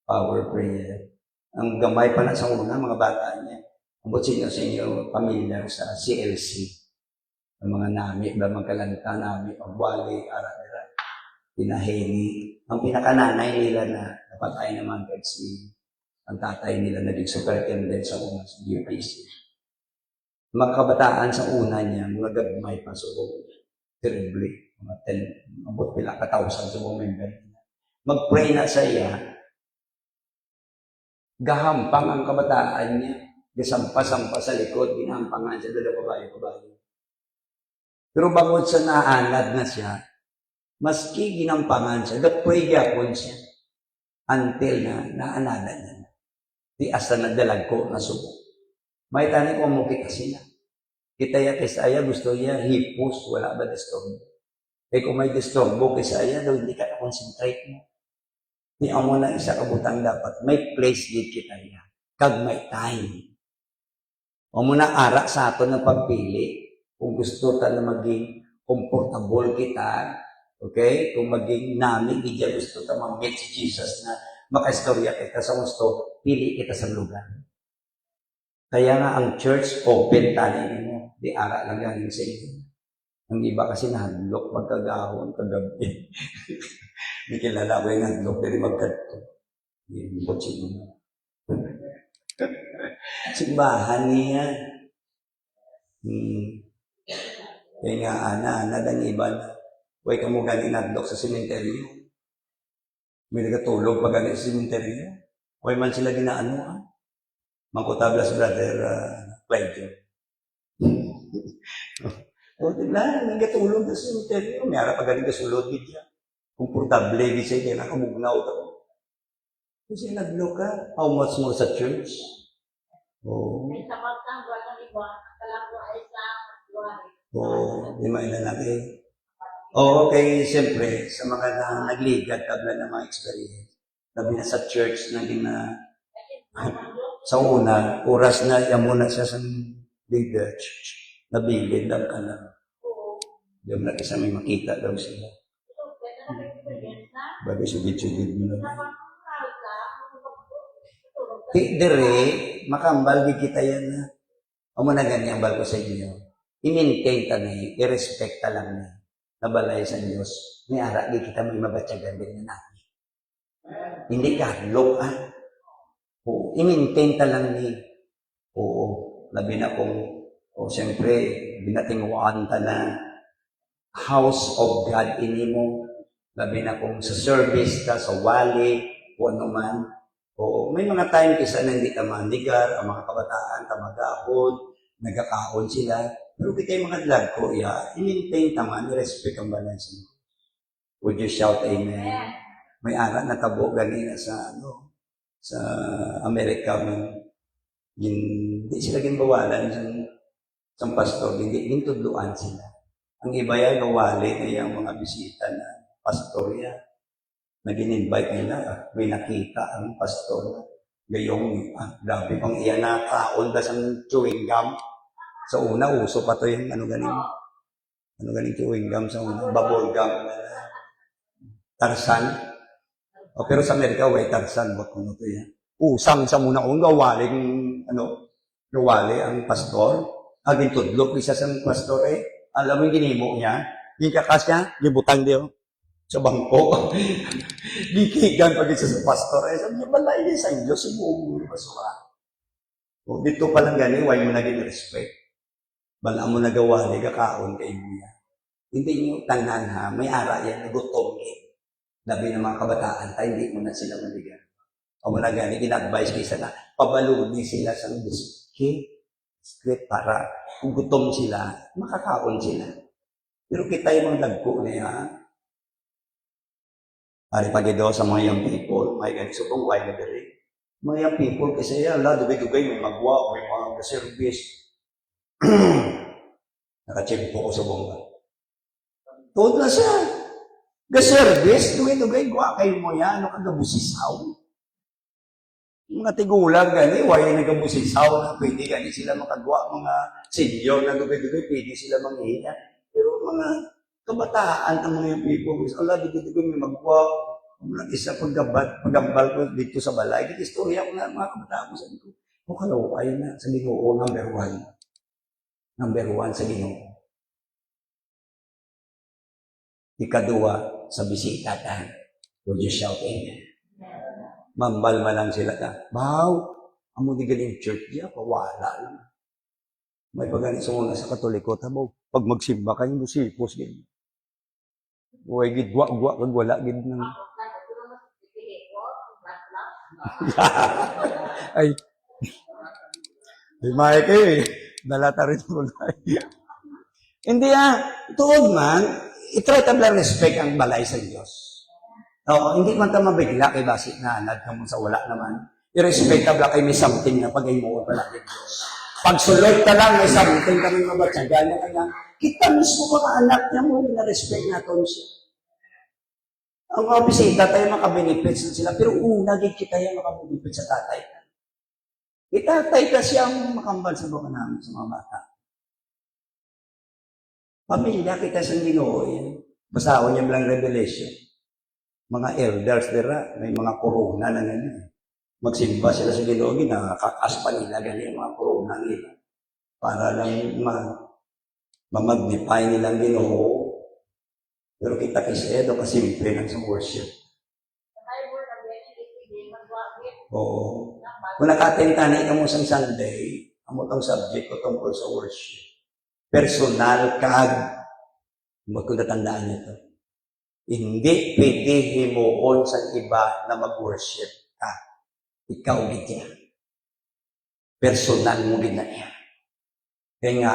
power prayer. Ang gamay pa na sa una, mga bata niya. Abot sa inyo, pamilyar sa CLC. Ang mga nami, magkalanta nami, pagwali, ara-ara, pinaheni. Ang pinakananay nila na napatay naman si ang tatay nila naging superintendent sa una sa UPC. Mga kabataan sa una niya, mga gagmay pa so terribly, mga 10, abot pila ka-thousand sa mga member niya. Mag-pray na sa iya, gahampang ang kabataan niya, gasampa-sampa sa likod, ginampangan siya, dala kabayo-kabayo. Pero bangod sa naanad na siya, maski ginampangan siya, nag-pray yapon siya, until na naanada niya. Di asa nagdalag ko na subo. May tani ko mo kita sila. Kita ya kisaya, gusto niya, hipos, wala ba disturbo? Eh kung may disturbo kisaya, daw hindi ka na-concentrate mo. Di amo na isa kabutang dapat, may place din kita niya. Kag may time. O mo na ara sa ato ng pagpili, kung gusto ta na maging comfortable kita, okay? Kung maging namin, hindi gusto ta mag-meet si Jesus na makaistorya kita sa gusto, pili kita sa lugar. Kaya nga ang church, open tali mo. Di ara lang galing sa inyo. Ang iba kasi nahadlok pagkagahon, kagabi. May kilala ko yung nahadlok, pero magkadto. Hindi mo sino. Simbahan niya. Kaya nga, nadang iba na. Huwag ka mo galing nahadlok sa sementeryo. May nagatulog pag galing sa sementeryo. Huwag man sila ginaano, Mangkutablas brother Clyde. O, diba? Nagatulog na sa sementeryo. May harap pag galing kasulod niya. Komportable, di siya, kaya nakamugnaw ako. Kasi naglo ka. How much more sa church? Oh. May sapat kang buwan ng iba, kalambo ay isang buwan. Oo, di mainalaki. Oo, okay, siyempre, sa mga nagligat, tabla ng mga experience. Sabi na sa church, naging na, sa una, oras na, yan muna siya sa leader church. Nabilin lang ka lang. Diyan na isa may makita daw sila. Bagay sugid-sugid mo na. Dire, makambal, di kita yan na. O mo na ganyan, ambal ko sa inyo. I-maintain ka na i-respect ka lang na. Nabalay sa Diyos. May ara, di kita may mabatyagan din na natin. Hindi ka, look Oo, i-maintain ka lang ni. Oo, labi na kung, siyempre, binatingwaan ka na house of God ini mo. Labi na kung sa service ka, sa wali, o ano man. Oo, may mga time kasi na hindi ka mandigar, ang mga kabataan, tamagahon, nagkakaon sila. Pero di kayo mga vlog ko, i-maintain naman, i-respect ang balance mo. Would you shout amen? May ara na tabo ganina sa Amerika, Hindi sila ginbawalan isang pastor, hindi gintudluan sila. Ang iba yan, nawali na yung mga bisita na pastor yan. Na gin-invite nila, may nakita ang pastor. Gayong, grabe pang iyan na kaon da sang chewing gum. Sa una, uso pa to yung ano ganing chewing gum sa una, bubble gum. Tarsan. O, pero sa Amerika, way Tarsan, wag ko to yan. Usang sa muna kung gawali ang pastor. Aging tudlok, isa sa pastor alam mo yung ginimo niya, yung kakas niya, gibutang diyo sa bangko. Gikigan pag isa sa pastor. Sabi niya, balay niya sa Diyos, sumuong mo basura. O, dito pa lang gani, why mo naging respect. Bala mo nagawali, kakaon kay niya. Hindi niyo tanan ha, may ara yan, nagutom eh. Labi ng mga kabataan, tayo hindi mo na sila maligan. O mo na gani, in-advise kaysa na, pabaluni sila sa biscuit para kung gutom sila, makakaon sila. Pero kita yung mga dagko na yan. Ari pagido sa mga young people, may ganito kung why na dali. Mga young people, kasi yan, dugay-dugay, may magwa, may mga service. Naka-check po ko sa bongga. Tuod na siya. Ga-service, dugay-dugay, gwa kayo mo yan, ano kagabusisaw. Mga tigulang gani, why nagabusisaw na pwede gani sila makagawa, mga senior na dugay-dugay, pwede sila manghiya. Pero mga kabataan ang mga people, Allah, dugay-dugay may magwa, isa paggambal ko dito sa balay, dito istorya ko na mga kabataan ko, sabi ko, kalaway na sa Ginoo, number one. Number one sa Ginoo. Ikaduwa, sa bisita ka. Would you shout amen? Mambal lang sila ka. Baw, amo di galing church diya, pawala lang. May pagani sa mga sa Katoliko, tamo, pag magsimba kayo, musipos gid. Uy, gid gwa kag wala gid nang. Ay. Di may kayo eh. Nalata rin mo Hindi tuod man, itry tabla respect ang balay sa Diyos. Oo, hindi man ta mabigla kay basi na anad ka mo sa wala naman. I-respect tabla kay may something na pagay mo pala kay Diyos. Pag sulod ka lang, may something kami mabatsagan na kaya, kita mismo mga anak niya mo, na-respect natin siya. Ang mga bisita tayo makabenefits na sila, pero una, kita yung makabenefits sa tatay. Itatay kasi ang makambal sa buka namin sa mga bata. Pamilya kita sa Ginoo yan. Basahon niya lang Revelation. Mga elders dira, may mga corona na ganyan. Magsimba sila sa Ginoo, nakakakas pa nila ganyan mga corona nila. Para lang ma-magnify nilang Ginoo. Pero kita kasi ito kasimple lang sa worship. Oo. Kung nakatentanay ka mo sa Sunday, ang mutang subject ko tungkol sa worship. Personal kag, kung natandaan niyo ito. Hindi pwede himuon sa iba na mag-worship ka. Ikaw gid yan. Personal mo gid na yan. Kaya nga,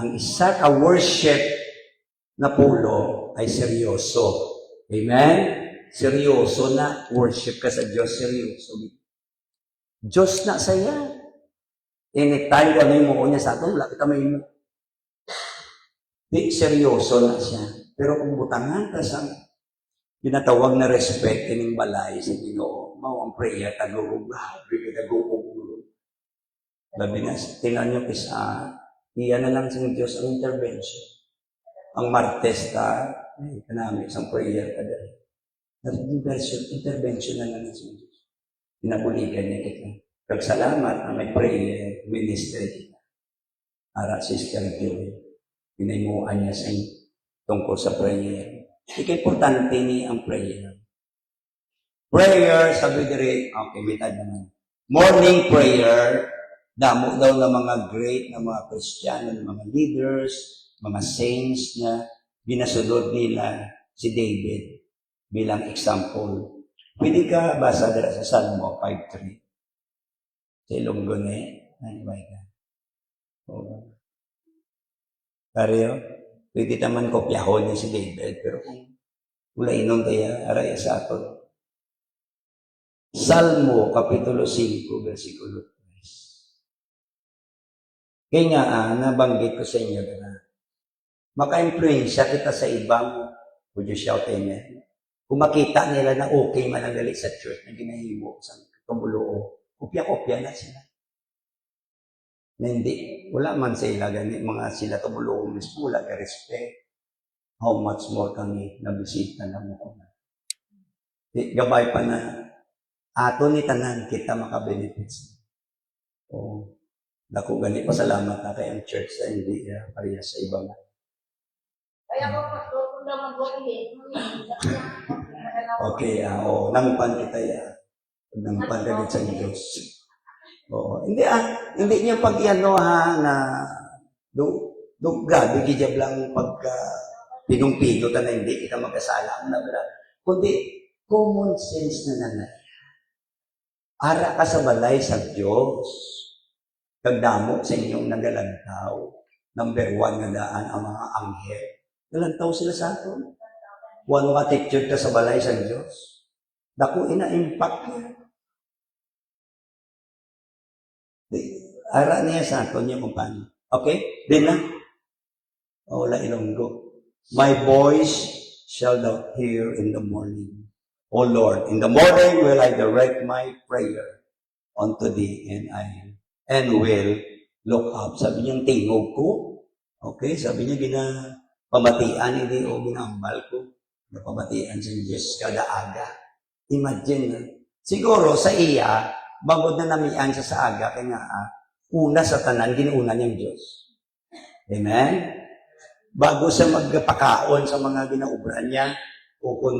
ang isa ka worship na pulo ay seryoso. Amen? Seryoso na worship ka sa Diyos. Seryoso. Diyos na saya. Anytime kung ano yung muko niya sa atin, wala kita may di seryoso na siya. Pero kung butangan ka sa pinatawag na respect kining balay sa Ginoo, mao ang prayer tagugog tagugog. Labi na tingnan niyo kisa iyan na lang sa Diyos ang intervention. Ang Martes kanami isang prayer kada. Intervention na lang sa Diyos. Pinabuligan niya kita. Kagsalamat na may prayer ministry. Ara Sister Joy. Pinaymuan niya sa tungkol sa prayer. Importante ni ang prayer. Prayer, sabi diri, okay, mitad naman. Morning prayer, damo daw ng mga great na mga Kristiyano, mga leaders, mga saints na binasunod nila si David bilang example. Pwede ka basa dira sa Salmo 5:3. Sa Ilonggo ay ba ka? Oo. Pariyo, pwede naman kopyahon niya si David, pero kung wala inom kaya, araya sa ato. Salmo, Kapitulo 5, versikulo Kaya nga, nabanggit ko sa inyo na maka-influensya kita sa ibang, would you shout amen? Kung makita nila na okay mananggali sa church na ginahimo sa tumuloo, kopya-kopya na sila. Na hindi, wala man sila ganit, mga sila tumuloo mismo, wala ka respect. How much more kami nabisita na mo. Gabay pa na ato ni tanan kita makabenefits. O, dako gani pasalamat na kay ang church sa hindi pareha sa ibang. Kaya ko pastor kung naman ko hindi. Okay, nangpan kita nangpan ka din sa Diyos. Hindi hindi niya pag na grabe gidya lang pagka pinong-pino ta na hindi kita magkasala na kundi common sense na nanay. Ara ka sa balay sa Diyos. Kagdamo sa inyong nagalantaw. Number 1 nga daan ang mga anghel. Nalantaw sila sa aton. Kung ano attitude ka sa balay sa Diyos. Dako ina-impact niya. Ara niya sa aton niya kung paano. Okay? Din na. Wala ilonggo. My voice shall thou hear in the morning. O Lord, in the morning will I direct my prayer unto thee and will look up. Sabi niya, tingog ko. Okay? Sabi niya, pamatian hindi o ginambal ko. Pamatian sa Diyos kada aga. Imagine. Siguro sa iya, bagod na namian siya sa aga, kaya nga, una sa tanan, ginuna niyang Diyos. Amen? Bago siya magpakaon sa mga ginaubran niya, o kung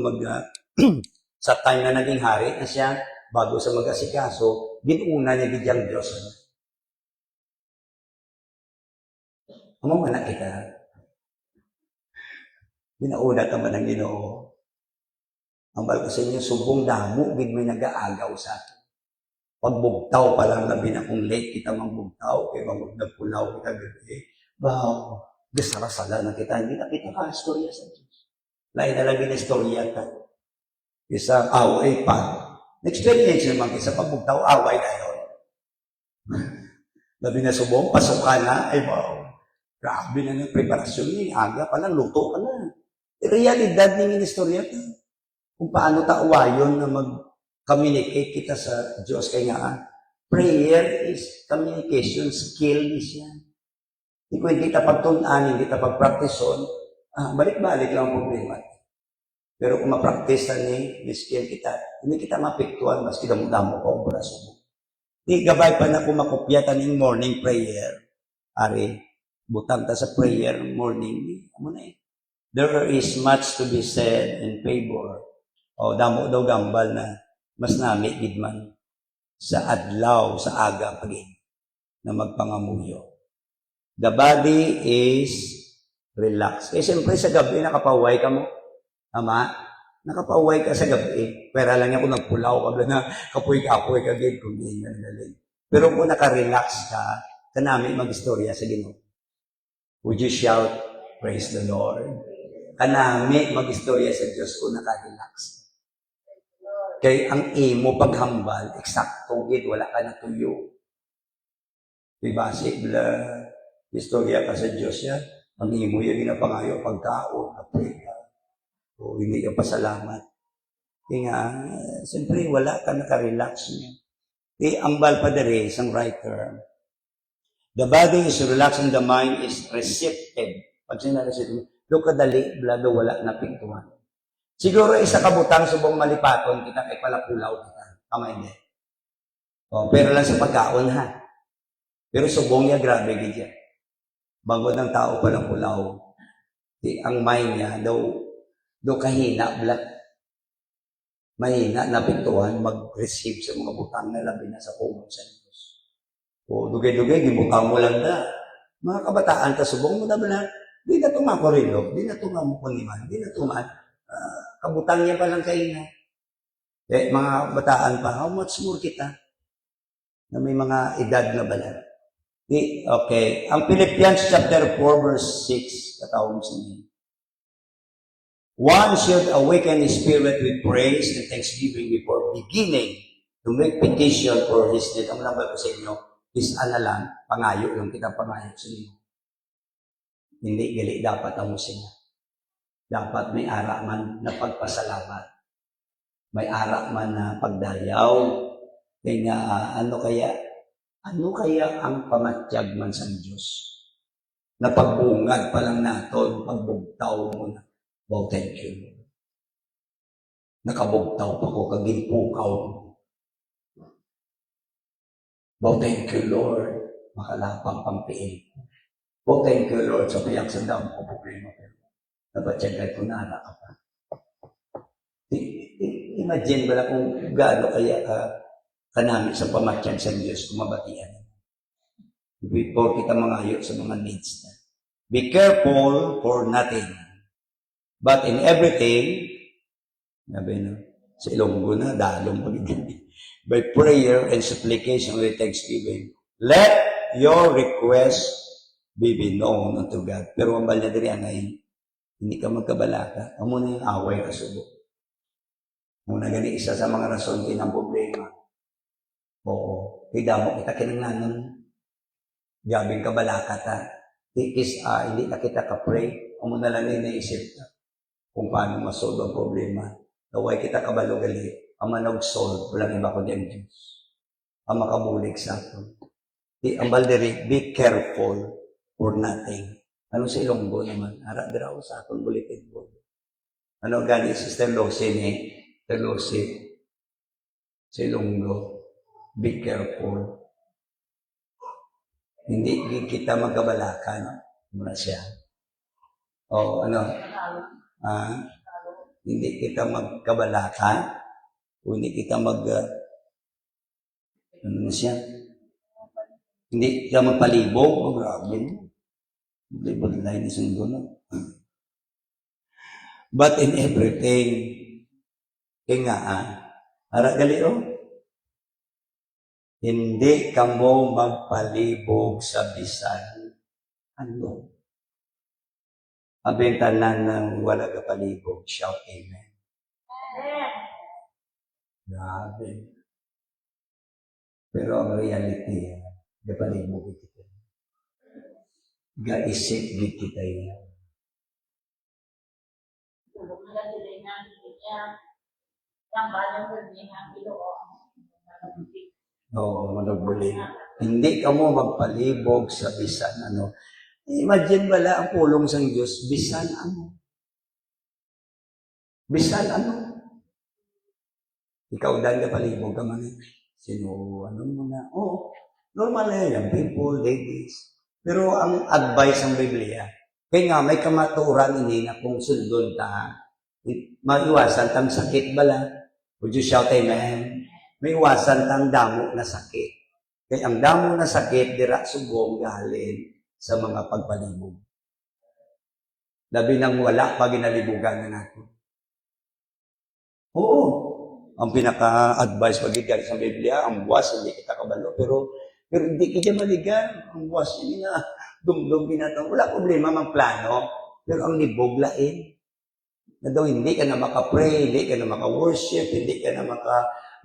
sa time na naging hari na siya, bago siya mag-asikaso, ginuna niya gidyang Diyos. Ang mga kita, ginauna ka ba ng Ginoo? Ang bal ko sa inyo, subong damo, gid may nag-aagaw sa atin. Pagbugtaw pa lang labi na kung late kita magbugtaw, kaya nagpulaw kita gabi. Wow, gasarasala na kita. Hindi na kita ka-istorya sa Diyos. Lain na lang gina-istorya ka. Isang away pa. Experience naman isa pagbugtaw, away na yun. Labi na subong, pasok ka na, ay wow. Grabe na ng preparasyon niya. Aga pa lang, luto ka na. Realidad ng gina-istorya ka. Kung paano taawayon na mag-communicate kita sa Diyos. Kaya nga, prayer is communication skill is yan. Kung hindi kita pagtunan, hindi kita pagpraktison, balik-balik lang ang problema. Pero kung mapraktis ni skill kita, hindi kita mapiktuan, mas kidamo-damo ka ang braso mo. Di gabay pa na kung makopyatan ng morning prayer. Ari, butang ta sa prayer morning. Amo na eh. There is much to be said in favor. Damo daw gambal na mas nami gidman sa adlaw, sa aga pagin na magpangamuyo. The body is relaxed. Siyempre sa gabi, nakapaway ka mo. Tama? Nakapaway ka sa gabi. Pero lang niya kung nagpulaw ka na kapoy-kapoy ka din kung hindi nga nagaling. Pero kung nakarelax ka, kanami mag-istorya sa Ginoo. Would you shout, praise the Lord? Kanami mag-istorya sa Diyos kung nakarelax. Kaya ang imo paghambal, eksakto gid, wala ka natuyo. Diba? Istorya ka sa Diyos yan. Ang imo yung ginapangayo, pagkao, apoy ka. O hindi ka pasalamat. Kaya nga, siyempre, wala ka nakarelax niya. Ang Balpadere, isang writer, the body is relaxed and the mind is receptive. Pag sinareceptive, do kadali, blado, wala na pintuan. Siguro isa kabutang subong malipaton, kita kay palapulaw kita. Tama hindi. Pero lang sa pagkaon ha. Pero subong niya, grabe gidya. Bago ng tao palang pulaw. Ang mind niya, daw kahina, black. Mahina na pintuan, mag-receive sa mga butang na labi na sa kumot sa Diyos. Dugay-dugay, gibutang mo lang na. Mga kabataan, kasubong mo na ba na, di na tumakorilo, di na tumamukuliman, di na kabutang niya palang kaina. Mga bataan pa, how much more kita? Na may mga edad na balat. Okay. Ang Philippians chapter 4 verse 6, katawag sa niya. One should awaken his spirit with praise and thanksgiving before beginning to make petition for his need. Ang nambal ko sa inyo, Isa na lang, pangayo lang kita pangayo sa inyo. Hindi gali dapat ang musina. Dapat may ara man na pagpasalamat. May ara man na pagdayaw. Kaya nga, ano kaya ang pamatyag man sa Diyos? Na pagbungad pa lang naton, pagbugtaw mo na. Wow, thank you. Nakabugtaw pa ko, kagimpukaw. Wow, thank you, Lord. Makalapang pampiin. Wow, thank you, Lord. Sa payak sa dam ko, problema ko. Nabatyagay ko na ka pa. Imagine ba na kung gaano kaya kanami sa pamatyag sa Diyos kung mabatian. Before kita mangayo sa mga needs na. Be careful for nothing. But in everything, sabi na, sa Ilonggo na, dalong pagiging. By prayer and supplication with thanksgiving, let your request be known unto God. Pero ang balya diri anay, hindi ka magkabalaka. Amo na yung away kasubo. Muna gani isa sa mga rason din ang problema. Oo. Kaya mo kita kinanglanon. Gabing kabalaka ta. Hindi na kita ka-pray. Amo na lang yung naisip na kung paano masolve ang problema. Naway kita kabalo gali. Ang manog-solve, walang iba kundi ang Diyos. Ang makabulig sa atin. Ang baldiri, be careful for nothing. Ano sa Ilonggo naman? Ara-diraw sa atin, bulletin board. Ano gani, Sister Lucy ni? Sister Lucy, sa Ilonggo, be careful. Hindi kita magkabalakan. Muna siya. O, ano? Hindi kita magkabalakan. Hindi kita ano siya? Hindi kita magpalibog. Oh, grabe. Libod line is doon. But in everything, kaya nga, gali hindi ka mo magpalibog sa bisan. Ano? Abentanan ng wala ka palibog. Shout amen. Grabe. Pero ang reality, palibog kita. Gaisip kita yan. Tulog na sila ng niya. Ang balang ko niya ang Ginoo. Oo, managbuli. Hindi ka mo magpalibog sa bisan ano. Imagine wala ang pulong sa Diyos, bisan ano. Bisan ano. Ikaw dahil ka palibog ka man. Sino, ano mo na. Oo, normal na yan. People, ladies. Pero ang advice ng Biblia, kaya nga may kamaturan ini na kung sundon ta, maiwasan tang sakit bala. Would you shout amen? May iwasan tang damo na sakit. Kaya ang damo na sakit, dira subong galing sa mga pagpalibog. Labi nang wala pa ginalibugan na natin. Oo. Ang pinaka-advice pagiging sa Biblia, ang buwas, hindi kita kabalo. Pero hindi kita maligan. Ang buwas, hindi nga dumdum binatang. Wala problema, magplano. Pero ang libog, lain. Na daw hindi ka na maka-pray, hindi ka na maka-worship, hindi ka na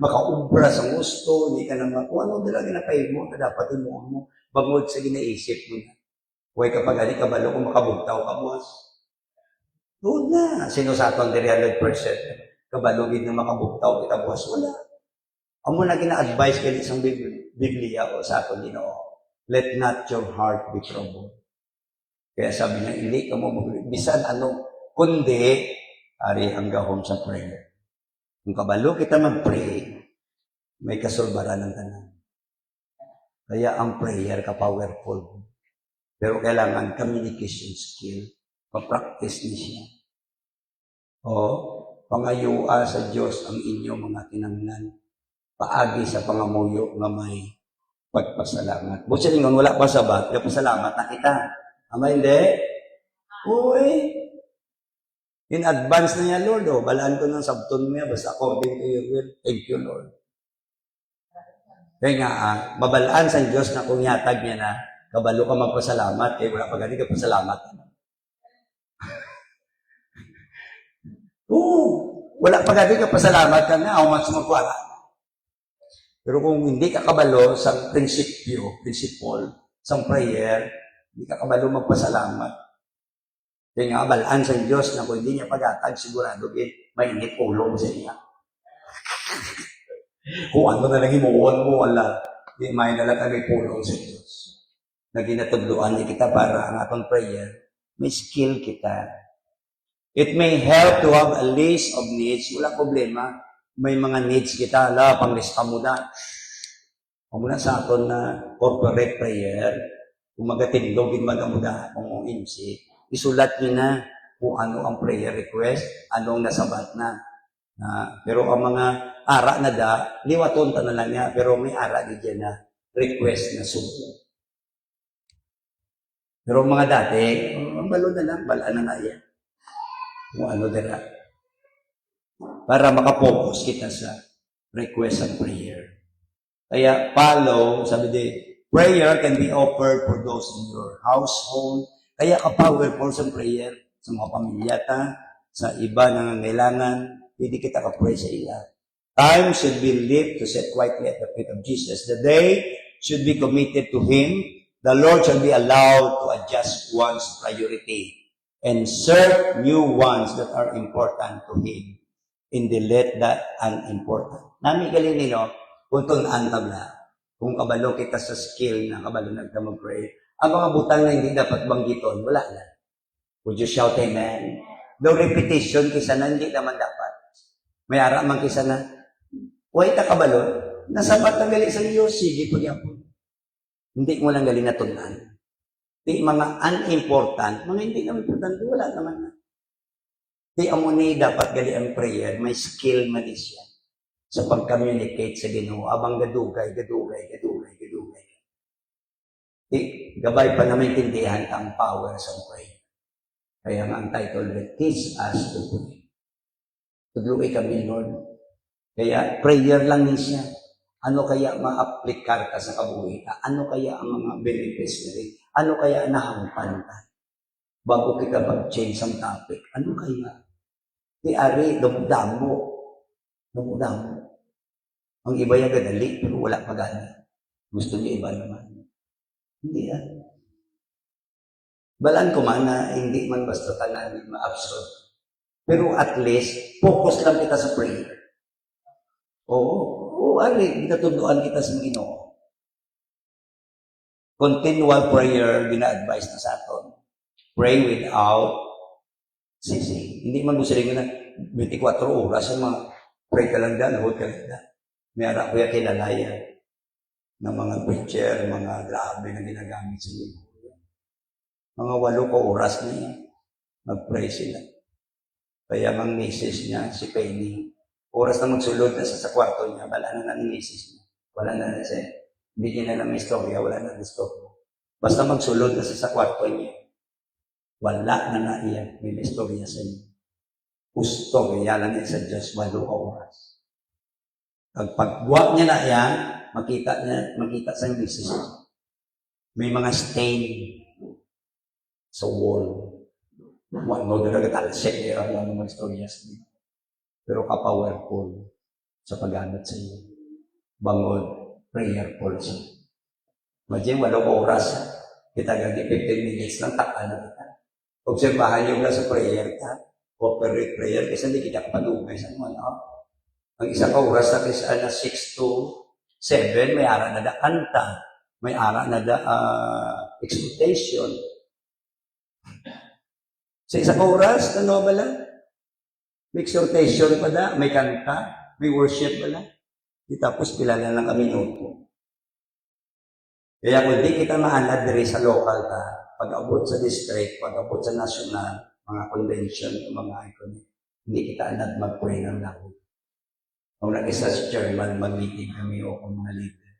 maka-ubra sa gusto, hindi ka na kung ano talaga ginapay mo, na dapat inuha mo. Bangod sa ginaisip mo na. Huwag kapag ali kabalo kung makabugtaw ka, buwas. Doon na. Sino sa aton 300%? Kabalugin na makabugtaw kita, buwas. Wala. Ang muna gina-advise kayo sa Biblia o sa aton Ginoo. Let not your heart be troubled. Kaya sabi niya, hindi ka mo bisan ano, kundi, ari ang gahom sa prayer. Kung kabalo kita mag-pray, may kasulbaran ng tanan. Kaya ang prayer ka-powerful. Pero kailangan communication skill. Pa-practice niya siya. O, pangayua sa Diyos ang inyong mga tinangnan. Paagi sa pangamuyo nga may pagpasalamat. Buti lingon, wala pa sabat, kaya pasalamat na kita. Ama hindi? Uy. In advance na niya, Lord. O, balaan ko ng sabton niya, basta according to your will. Thank you, Lord. Kaya nga, mabalaan sa Diyos na kung yatag niya na, kabalo ka magpasalamat, eh wala pa gani ka pasalamat. Oo, wala pa gani ka pasalamat ka na, how much magwala. Pero kung hindi ka kabalo sa principle, sa prayer, hindi ka kabalo magpasalamat. Kaya nga, balaan sa Diyos na kung hindi niya pagatag, sigurado may inipulong sa iya. Kung ano na lang himuon mo, wala. Di may na lang kami pulong sa Diyos. Na ginatudluan ni kita para ang atong prayer, may skill kita. It may help to have a list of needs. Wala problema. May mga needs kita. Panglista mo na. Muna sa aton na corporate prayer, kung magatindog, magmuda kung imsi, isulat nyo na kung ano ang prayer request, anong nasabat na. Pero ang mga ara na da, liwaton ta na lang niya, pero may ara di dyan na request na subo. Pero mga dati, ang balo na lang, balaan na yan. Kung ano dira. Para makapokus kita sa request and prayer. Kaya follow, sabi di, prayer can be offered for those in your household. Kaya ka-powerful sa prayer sa mga pamilya ta, sa iba na nangangailangan, pwede kita ka-pray sa ila. Time should be lived to sit quietly at the feet of Jesus. The day should be committed to Him. The Lord shall be allowed to adjust one's priority and serve new ones that are important to Him and delete that unimportant. Nami galing nino, kung tunaan tabla, kung kabalo kita sa skill na kabalo na kita mag-pray, ang mga butang na hindi dapat banggiton, wala na. Would you shout amen? No repetition, kisa na hindi naman dapat. May ara man kisa na, huwag ta kabalo, nasabat na gali sa Diyos, sige po niya po. Hindi mo lang gali na tunan. Di mga unimportant, mga hindi naman important, wala naman na. Di amo ni dapat gali ang prayer, may skill man siya sa pag-communicate sa Ginoo, abang gadugay. Gabay pa na maintindihan ang power sa prayer. Kaya nga ang title, Teach Us to Pray. Tudluay kami, Lord. Kaya prayer lang din siya. Ano kaya ma-applikar ka sa kabuhi ka? Ano kaya ang mga benefits na rin? Ano kaya nahangpan ka? Bago kita mag-change ang topic, ano kaya? Di ari, dumudamo. Ang iba yung gadali, pero wala pa gani. Gusto niya iba naman. Hindi yan. Balaan ko man na hindi man basta tanan ma-absorb. Pero at least, focus lang kita sa prayer. Oo, ari, natuduan kita sa Ginoo. Continual prayer, gina-advise na sa aton. Pray without ceasing. Hindi man gusto rin na 24 oras ang mga pray ka lang dyan, hold ka lang dyan. May harap ko yung kilalaya ng mga preacher, mga grabe na ginagamit sa Ginoo. Mga 8 oras na yan. Mag-pray sila. Kaya ang misis niya, si Penny, oras na magsulod na sa kwarto niya, wala na ng misis niya. Wala na siya. Hindi niya na lang istorya, wala na istorya. Basta magsulod na sa kwarto niya, wala na iyan. May istorya sa niya. Gusto, kaya lang niya sa Diyos, 8 oras. Pagbuwak niya na yan, makita sa misis niya. May mga stain sa wall. Wano na nagatalsik, ang mga istorya sa niya. Pero ka-powerful sa paggamit sa iyo. Bangod, prayerful siya. Imagine, 8 oras. Kita gagi 15 minutes lang, taka na kita. Obserbahan niyo na sa prayer ka. Corporate prayer, kasi hindi kita kapadugay sa mga ang isang oras na kasi 6 to 7, may ara na da kanta, may ara na da expectation. Sa isang oras, ano ba lang? May exhortation pa da, may kanta, may worship pa lang. Tapos pilala lang kami minuto. Kaya kung di kita maanad diri sa local ka, pag-abot sa district, pag-abot sa national, mga convention, mga icon, hindi kita anad mag-pray ng langit. Kung nag-isa si chairman, mag-meeting kami o kung mga leader.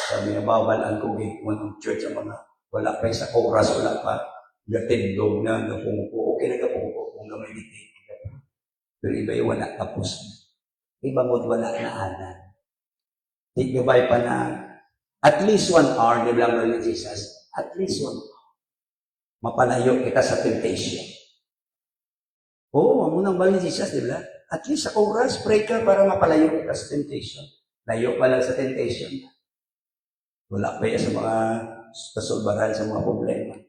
Sabi na, bawal ang kugit mo ng church ang mga wala pa sa oras, wala pa. Gatindog na, napungko, okay na kapungko, kung gamay-meeting. Pero iba yung wala tapos. Ibangod wala na anan. Di gabay pa na, at least 1 hour, di ba lang ni Jesus? At least 1 hour. Mapalayo kita sa temptation. Oo, munang ba ni Jesus, di ba? At least sa oras, pray ka para mapalayo kita sa temptation. Tayo pa lang sa temptation. Wala pa yan sa mga kasulbaran, sa mga problema.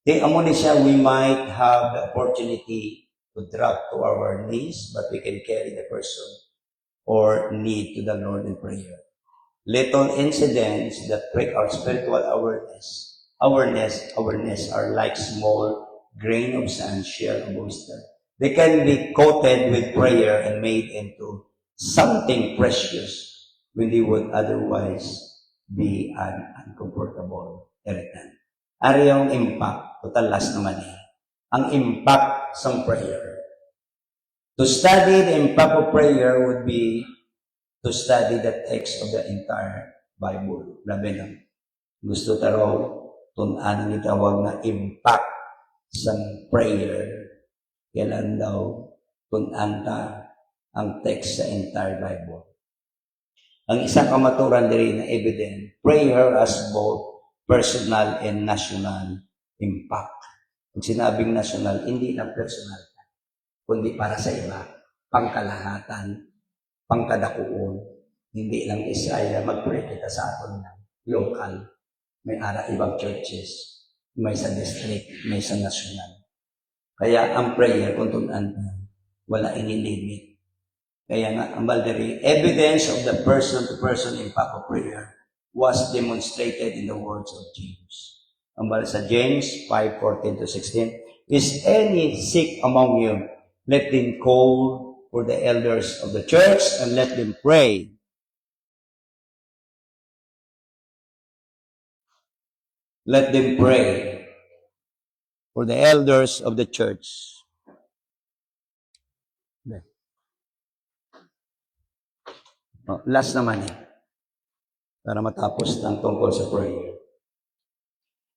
Di amo ni siya, we might have the opportunity to drop to our knees, but we can carry the person or need to the Lord in prayer. Little incidents that break our spiritual awareness are like small grain of sand shared of oyster. They can be coated with prayer and made into something precious when they would otherwise be an uncomfortable irritant. Ari yung impact, total last naman eh. Ang impact sa prayer. To study the impact of prayer would be to study the text of the entire Bible. Labi lang. Gusto taro, tunan ni tawag na impact sa prayer. Kailan daw tunan ta ang text sa entire Bible. Ang isang kamaturan diri na evident, prayer has both personal and national impact. Kung sinabing national, hindi lang personal, kundi para sa iba, pangkalahatan, pangkadakuon. Hindi lang Israel, mag-pray kita sa aton na local. May ara ibang churches, may sa district, may sa national. Kaya ang prayer, kung tunan wala inilimit. Kaya nga, ang baldari, evidence of the person-to-person impact of prayer was demonstrated in the words of James. Ang bala sa James 5:14-16, is any sick among you? Let them call for the elders of the church and let them pray. Let them pray for the elders of the church. Oh, last naman para matapos ng tungkol sa prayer.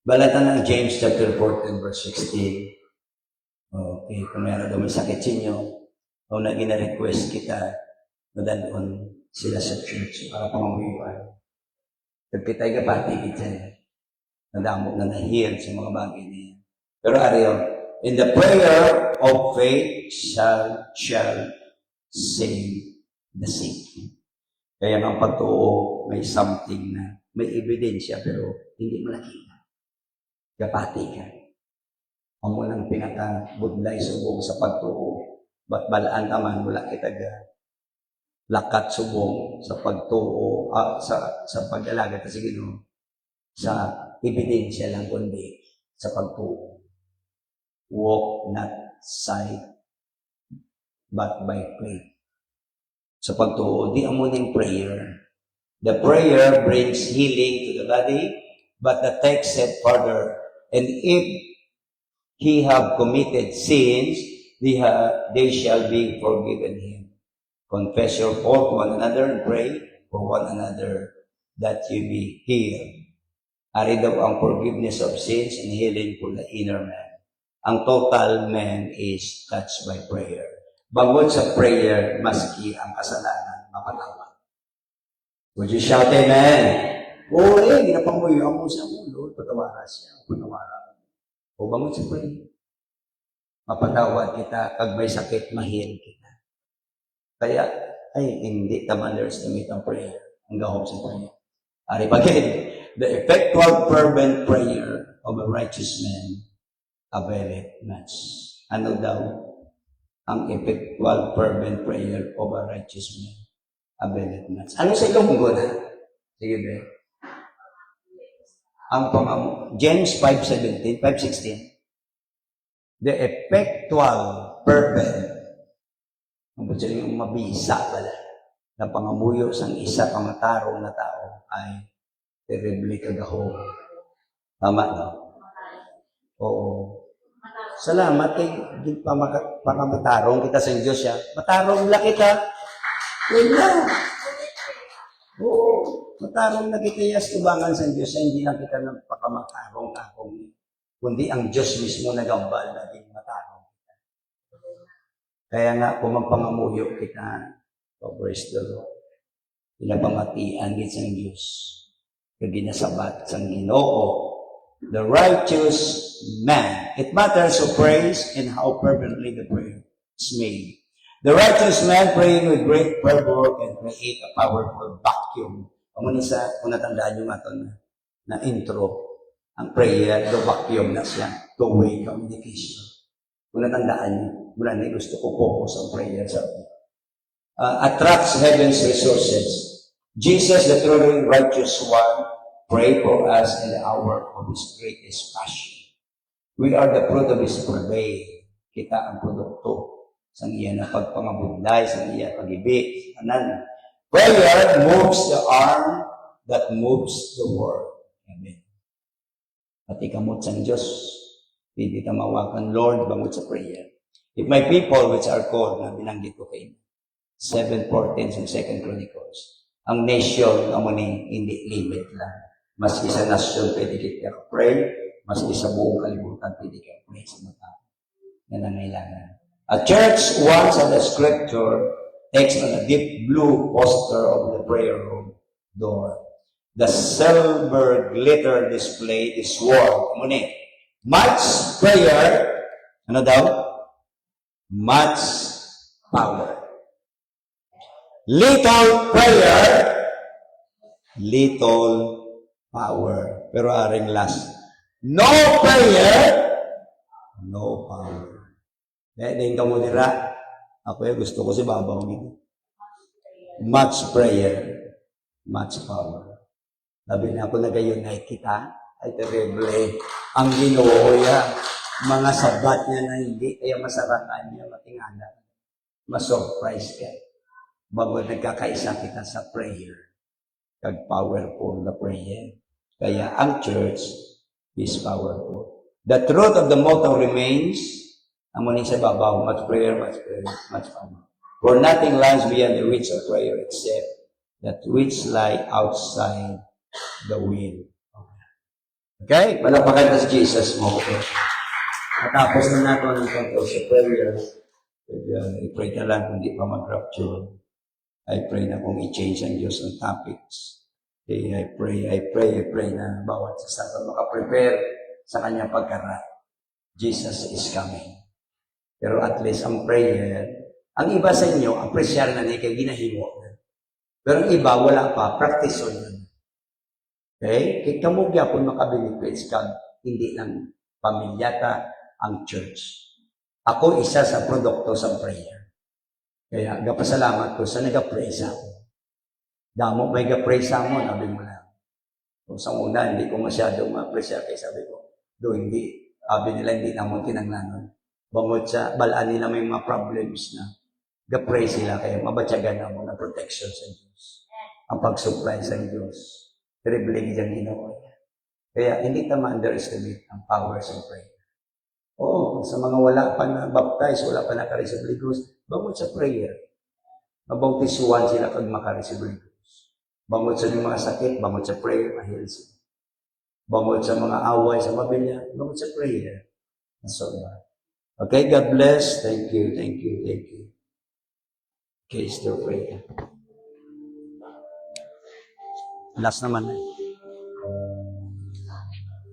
Balatan ng James chapter 14 verse 16. Okay, kung meron daw may sakit sa inyo, o na gina-request kita, madadon sila sa church para pamamuyuan. Pagkitay ka pati kita, nadamo na na-heal sa mga bagay niya. Pero ariyo, in the prayer of faith shall save the sick. Kaya ang pagtuo, may something na, may ebidensya, pero hindi mo nakita. Kapati ka. Ang munang pinaka-budlay subong sa pagtuo. Ba't balaan naman, wala kita lakat subong sa pagtuo, sa pag-alaga sa Ginoo, sa ebidensya lang kundi sa pagtuo. Walk not sight, but by faith. Sa pagtuo, di amunin prayer. The prayer brings healing to the body, but the text said further, and if he have committed sins, they shall be forgiven him. Confess your fault to one another and pray for one another that you be healed. Ari daw ang forgiveness of sins and healing for the inner man. Ang total man is touched by prayer. Bangod sa prayer, maski ang kasalanan, mapatawad. Would you shout amen? Oo, ginapanguyo mo sa ulo, patawara siya, patawara. O bangod sa prayer. Mapatawad kita, kag may sakit, mahil kita. Kaya, hindi ka ma-underestimate ang prayer, ang gahom sa prayer. Ari pagin, the effectual fervent prayer of a righteous man availeth much. Ano daw? Ang effectual fervent prayer of a righteous man availeth much. Ano sa Ilonggo na? Sige ba? Ang James 5:16. The effectual fervent, ang pwede yung mabisa pala, na pangamuyo sang isa pamatarong na tao ay terribly kagahong. Tama, no? Oo. Salamat kay pangamatarong kita sa Diyos siya. Matarong na kita. Yun lang. Oo. Matarong na kita yas tubangan sa Diyos. Hindi lang kita ng pakamatarong-tarong. Kundi ang Diyos mismo nagambal na din matarong kita. Kaya nga, kung magpangamuyo kita, praise the Lord. Ilapamatian din sa Diyos. Kaginasabat sa Ginoo. The righteous man. It matters who prays and how fervently the prayer is made. The righteous man praying with great fervor can create a powerful vacuum. Kung natandaan nyo nga ito na intro, ang prayer, the vacuum na siya, two-way communication. Kung natandaan nyo, mula na gusto ko focus ang prayer sa attracts heaven's resources. Jesus, the truly righteous one, pray for us in the hour of His greatest passion. We are the fruit of His travail. Kita ang produkto sa iya na pagpangabunday, sa iya pag-ibig, anan. Prayer moves the arm that moves the world. Amen. Pati kamot sa Diyos, hindi tamawakan, Lord, bangot sa prayer. If my people, which are called, na binanggit ko kayo, 7:14 sa 2 Chronicles, ang nation, amo ni, hindi limit lang. Mas isa nation, pwede ka pray, mas isa buong kalibutan, pwede ka pray sa mga tao. Yan ang kailangan. A church once at the scripture takes on a deep blue poster of the prayer room door. The silver glitter display is word. Muna, much prayer, ano daw? Much power. Little prayer, little power. Pero aring last. No prayer, no power. Kaya din ka mo nila, ako gusto ko si babaw nito. Much prayer, much power. Sabi na ako nag-unite kita, ay terrible. Ang Ginoo ya, mga sabat niya na hindi, kaya masarakan niya, matingala. Mas-surprise ka. Bago nagkakaisa kita sa prayer, kag powerful na prayer. Kaya ang church is powerful. The truth of the motto remains, amunin sa babaw, much prayer, much power. For nothing lies beyond the reach of prayer except that which lie outside the will. Okay? Palapakan na si Jesus mo. Okay? Matapos na natin ang tungkol sa prayer. I-pray na lang kung di pa mag-rapture. I pray na kung i-change ang Diyos ang topics. Okay, I pray na bawat sa makaprepare sa kanyang pagkarat. Jesus is coming. Pero at least ang prayer, ang iba sa inyo, apresyar na niya kay ginahimo. Pero ang iba, wala pa, practice on. Okay? Kaya kamugya kung makabilipits ka, hindi lang pamilyata ang church. Ako isa sa produkto sa prayer. Kaya gapasalamat ko sa nag-pray sa ako. Damo may ga-pray sa mo, sabi mo lang. Kung sa una, hindi ko masyadong ma-appreciate kaya sabi ko, do hindi, sabi nila hindi naman kinanglanon. Bangod sa balaan nila may mga problems na ga-pray sila kaya mabatyagan na mo na protection sa Diyos. Ang pag-supply sa Diyos. Privilege ang ginawa niya. Kaya hindi ka ma-underestimate ang powers of prayer. Oo, sa mga wala pa na baptize, wala pa naka-receive Holy Ghost, bangod sa prayer. Mabautisuan sila kag maka-receive Holy Ghost. Bangod sa mga sakit, bangod sa prayer, mahil sila. Bangod sa mga away sa pamilya, bangod sa prayer. So, okay, God bless. Thank you. Okay, still pray. Last naman.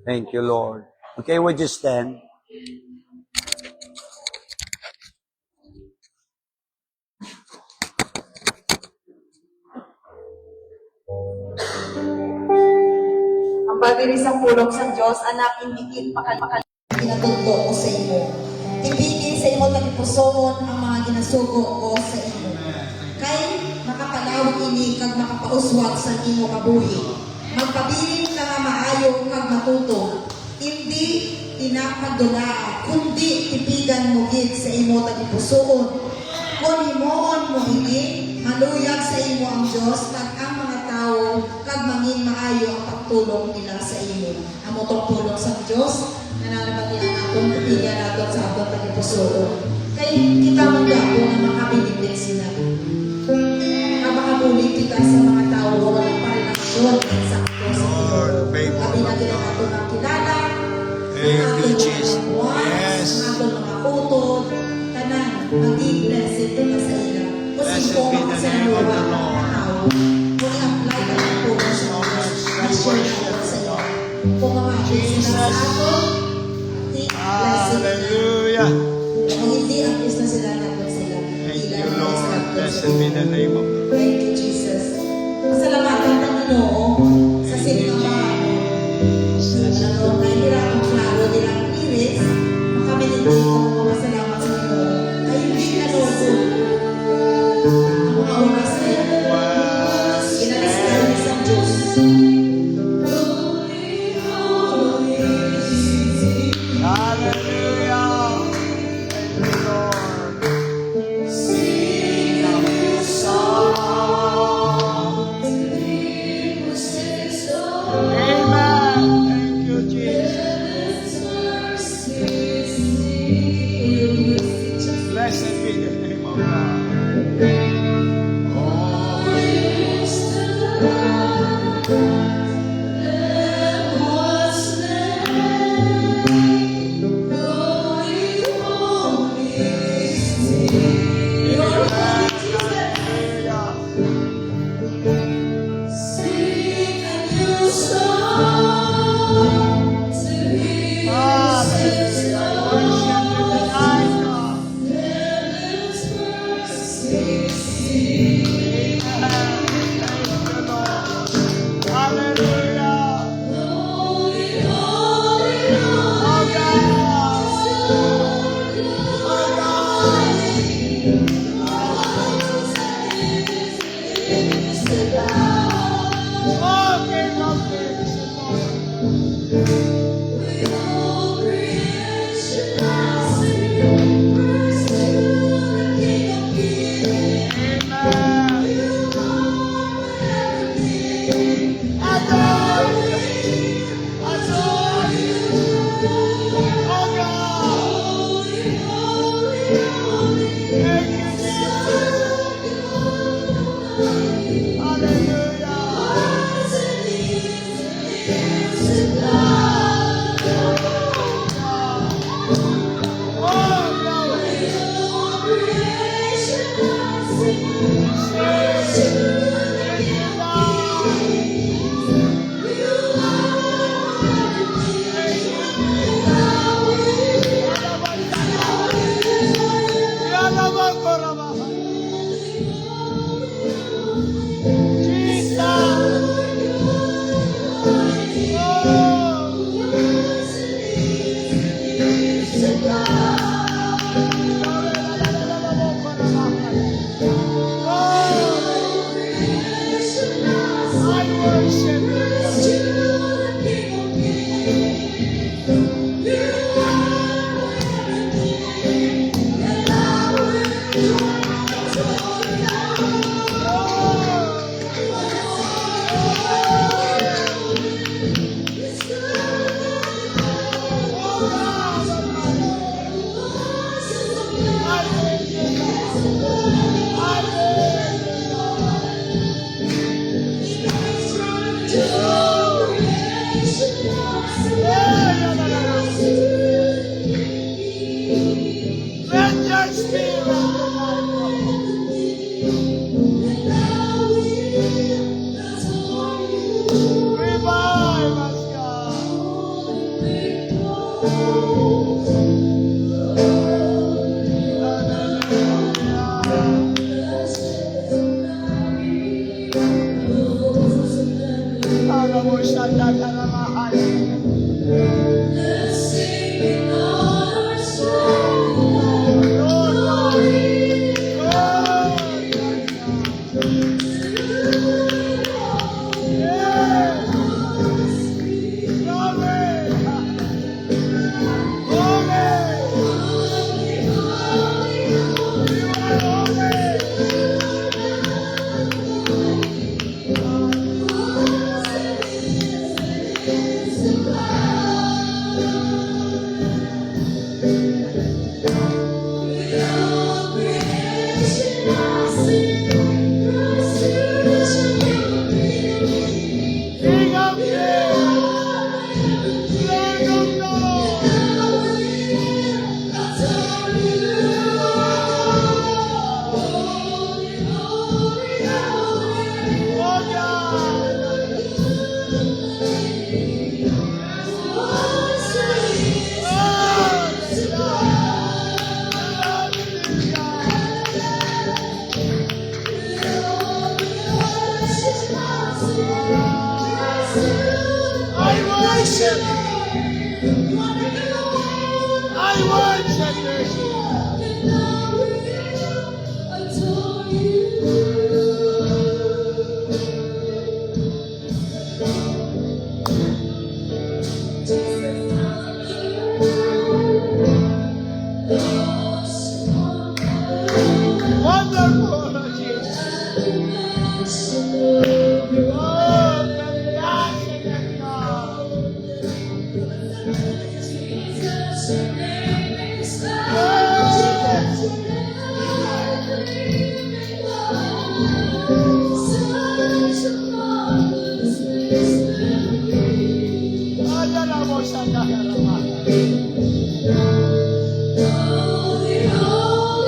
Thank you, Lord. Okay, would you stand? Ang pagbirisang pulong sa Diyos, anak, indikit pakal ginatuto ko sa imo. Ibigin sa imo tagipusoon ang mga ginasugo ko sa imo. Kay makapalawag ini kag makapauswag sa imo kabuhi. Magpabiling ka nga maayo kag matuto. Hindi tinapagdula, kundi tipigan mo gid sa imo tagipusoon. Kung himoon mo higit, maluyag sa imo ang Diyos kag ang mga tao kag mangin maayo ang pagtulong nila sa imo. Amo tong tulong sa Diyos nananabatiin ang atong tipigan naton sa atong tagipusoon. Kay kita mo gapo na makabilit sila. Makabulit kita sa mga tao walang parelasyon sa ato sa Lord. Abi na din ang atong nakilala. Thank you, Jesus. Yes. Ang atong mga utod. Tanan, maging blessed kita sa ila. Kasi kung ang sa nawa ng tao, kung i-apply ka ng tulong sa Diyos, na-share natin sa ila. Kung mga blessed na sa ato, blessed. Hallelujah. Kung hindi, ang blessed na sila natin sila. Ila Blessed be the name of the Lord. Thank you, Jesus. Pasalamatan ng Ginoo sa sinimang nahihirapang klaro nilang iris, na kami dito masalamat sa Ginoo. Ay hindi nalugod ang mga oras na yan. Inalis na rin isang Diyos. Hallelujah. Thank you, Lord. Sing a new song. Amen. Thank you, Jesus. Wonderful, Jesus. Oh, fantastic God. Ayala mo sa kaharapan. Holy God.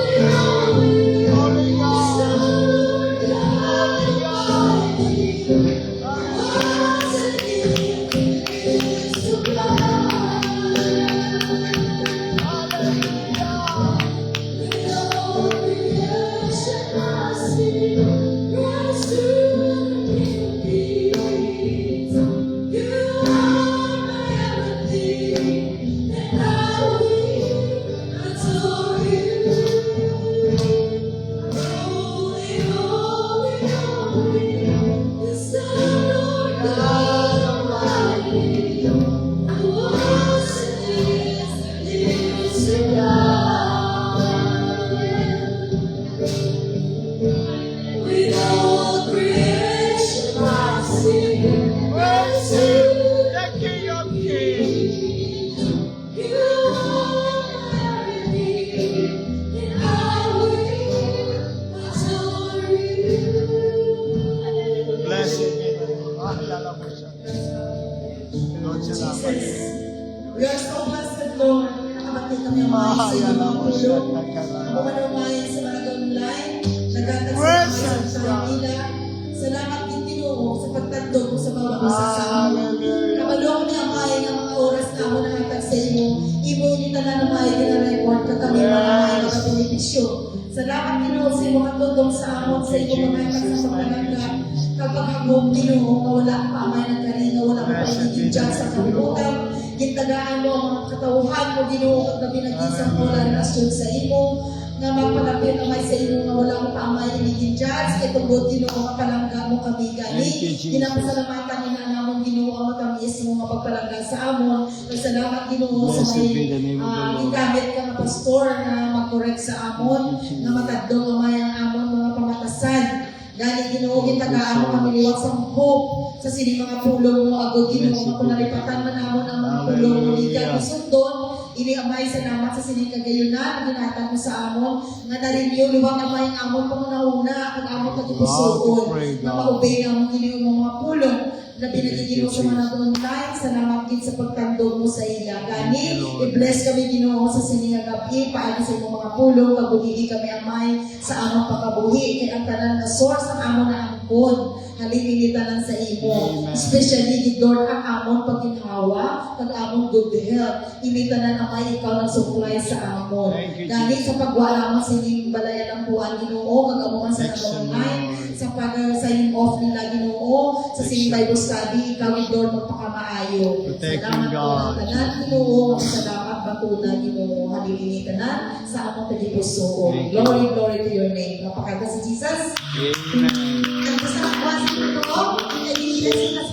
Worship the King of Kings. Blessed be the Lord. Ayala mo siya. Lord, salamat. We are so blessed, Lord. Nakabatid kami ang mga Ayala mo siya. tulong. Ako manumayan sa mga online. Nagtatagsa Precious sa God. Manila. Salamat din Ginoo sa pagtandog mo sa bawat isa sa amin. Hallelujah. Kabalo kami ang mahay ng mga oras na ako nakatag sa imo. Ibo hindi na na mahay gina-report ka kami mga mahay mga benepisyo. Salamat Ginoo sa imo katulong sa amon sa imo mga anak sa paglalangga. Kapag hagong Ginoo nga wala ang paamay ng kalinga, wala ang pagiging dyan sa kabutan. Gintagaan mo ang mga katauhan mo Ginoo at na pinag-isang mo relasyon sa imo. Nga magpalapit naman sa imo nga wala mo paamay iniging dyan. Itong buti Ginoo nga palangga mo kami gani. Thank you, Jesus. Ginapasalamatan ni na namon Ginoo ang matamis mo nga pagpalangga sa amon. Salamat Ginoo sa Blessed may be the name of the Lord. gigamit ka nga pastor na mag-correct sa amon. Nga matadong nga may ang amon mga pamatasan. Gani Ginoo gitagaan mo kami liwat sa hope sa sini mga pulong mo agad Ginoo nga kung naripatan man amon ang mga pulong mo liga isundon ini amay salamat sa sini kagayunan ginatan mo sa amon nga narinyo luwag amay ang amon pangunahuna kag amon kagipusoon nga maubay ang Ginoo mo mga pulong na pinagiging mo sa mga online. Salamat din sa pagtandog mo sa ila. Gani, i-bless kami Ginoo sa sininga gabi, paagi sa imong mga pulong, kabuhigi kami amay sa among pagkabuhi. Kaya ang tanan na source ang amon na angkon. Halililitan lang sa imo. Especially, Lord, ang amon pagkinhawa, kag amon good health. Imitanan amay ikaw nag-supply sa amon. Gani, sa pagwala mo sa inyong balayan ng buwan, Ginoo, kag amuan sa online, sa pag-sign off nila Ginoo, sa sining Bible study, ikaw Lord magpakamaayo. Salamat po ang tanan Ginoo, salamat batuna Ginoo, halili tanan sa among pagpuso. Glory, glory to your name. Napakaganda si Jesus. Amen. Ang kasama ko sa Ginoo, ay inilas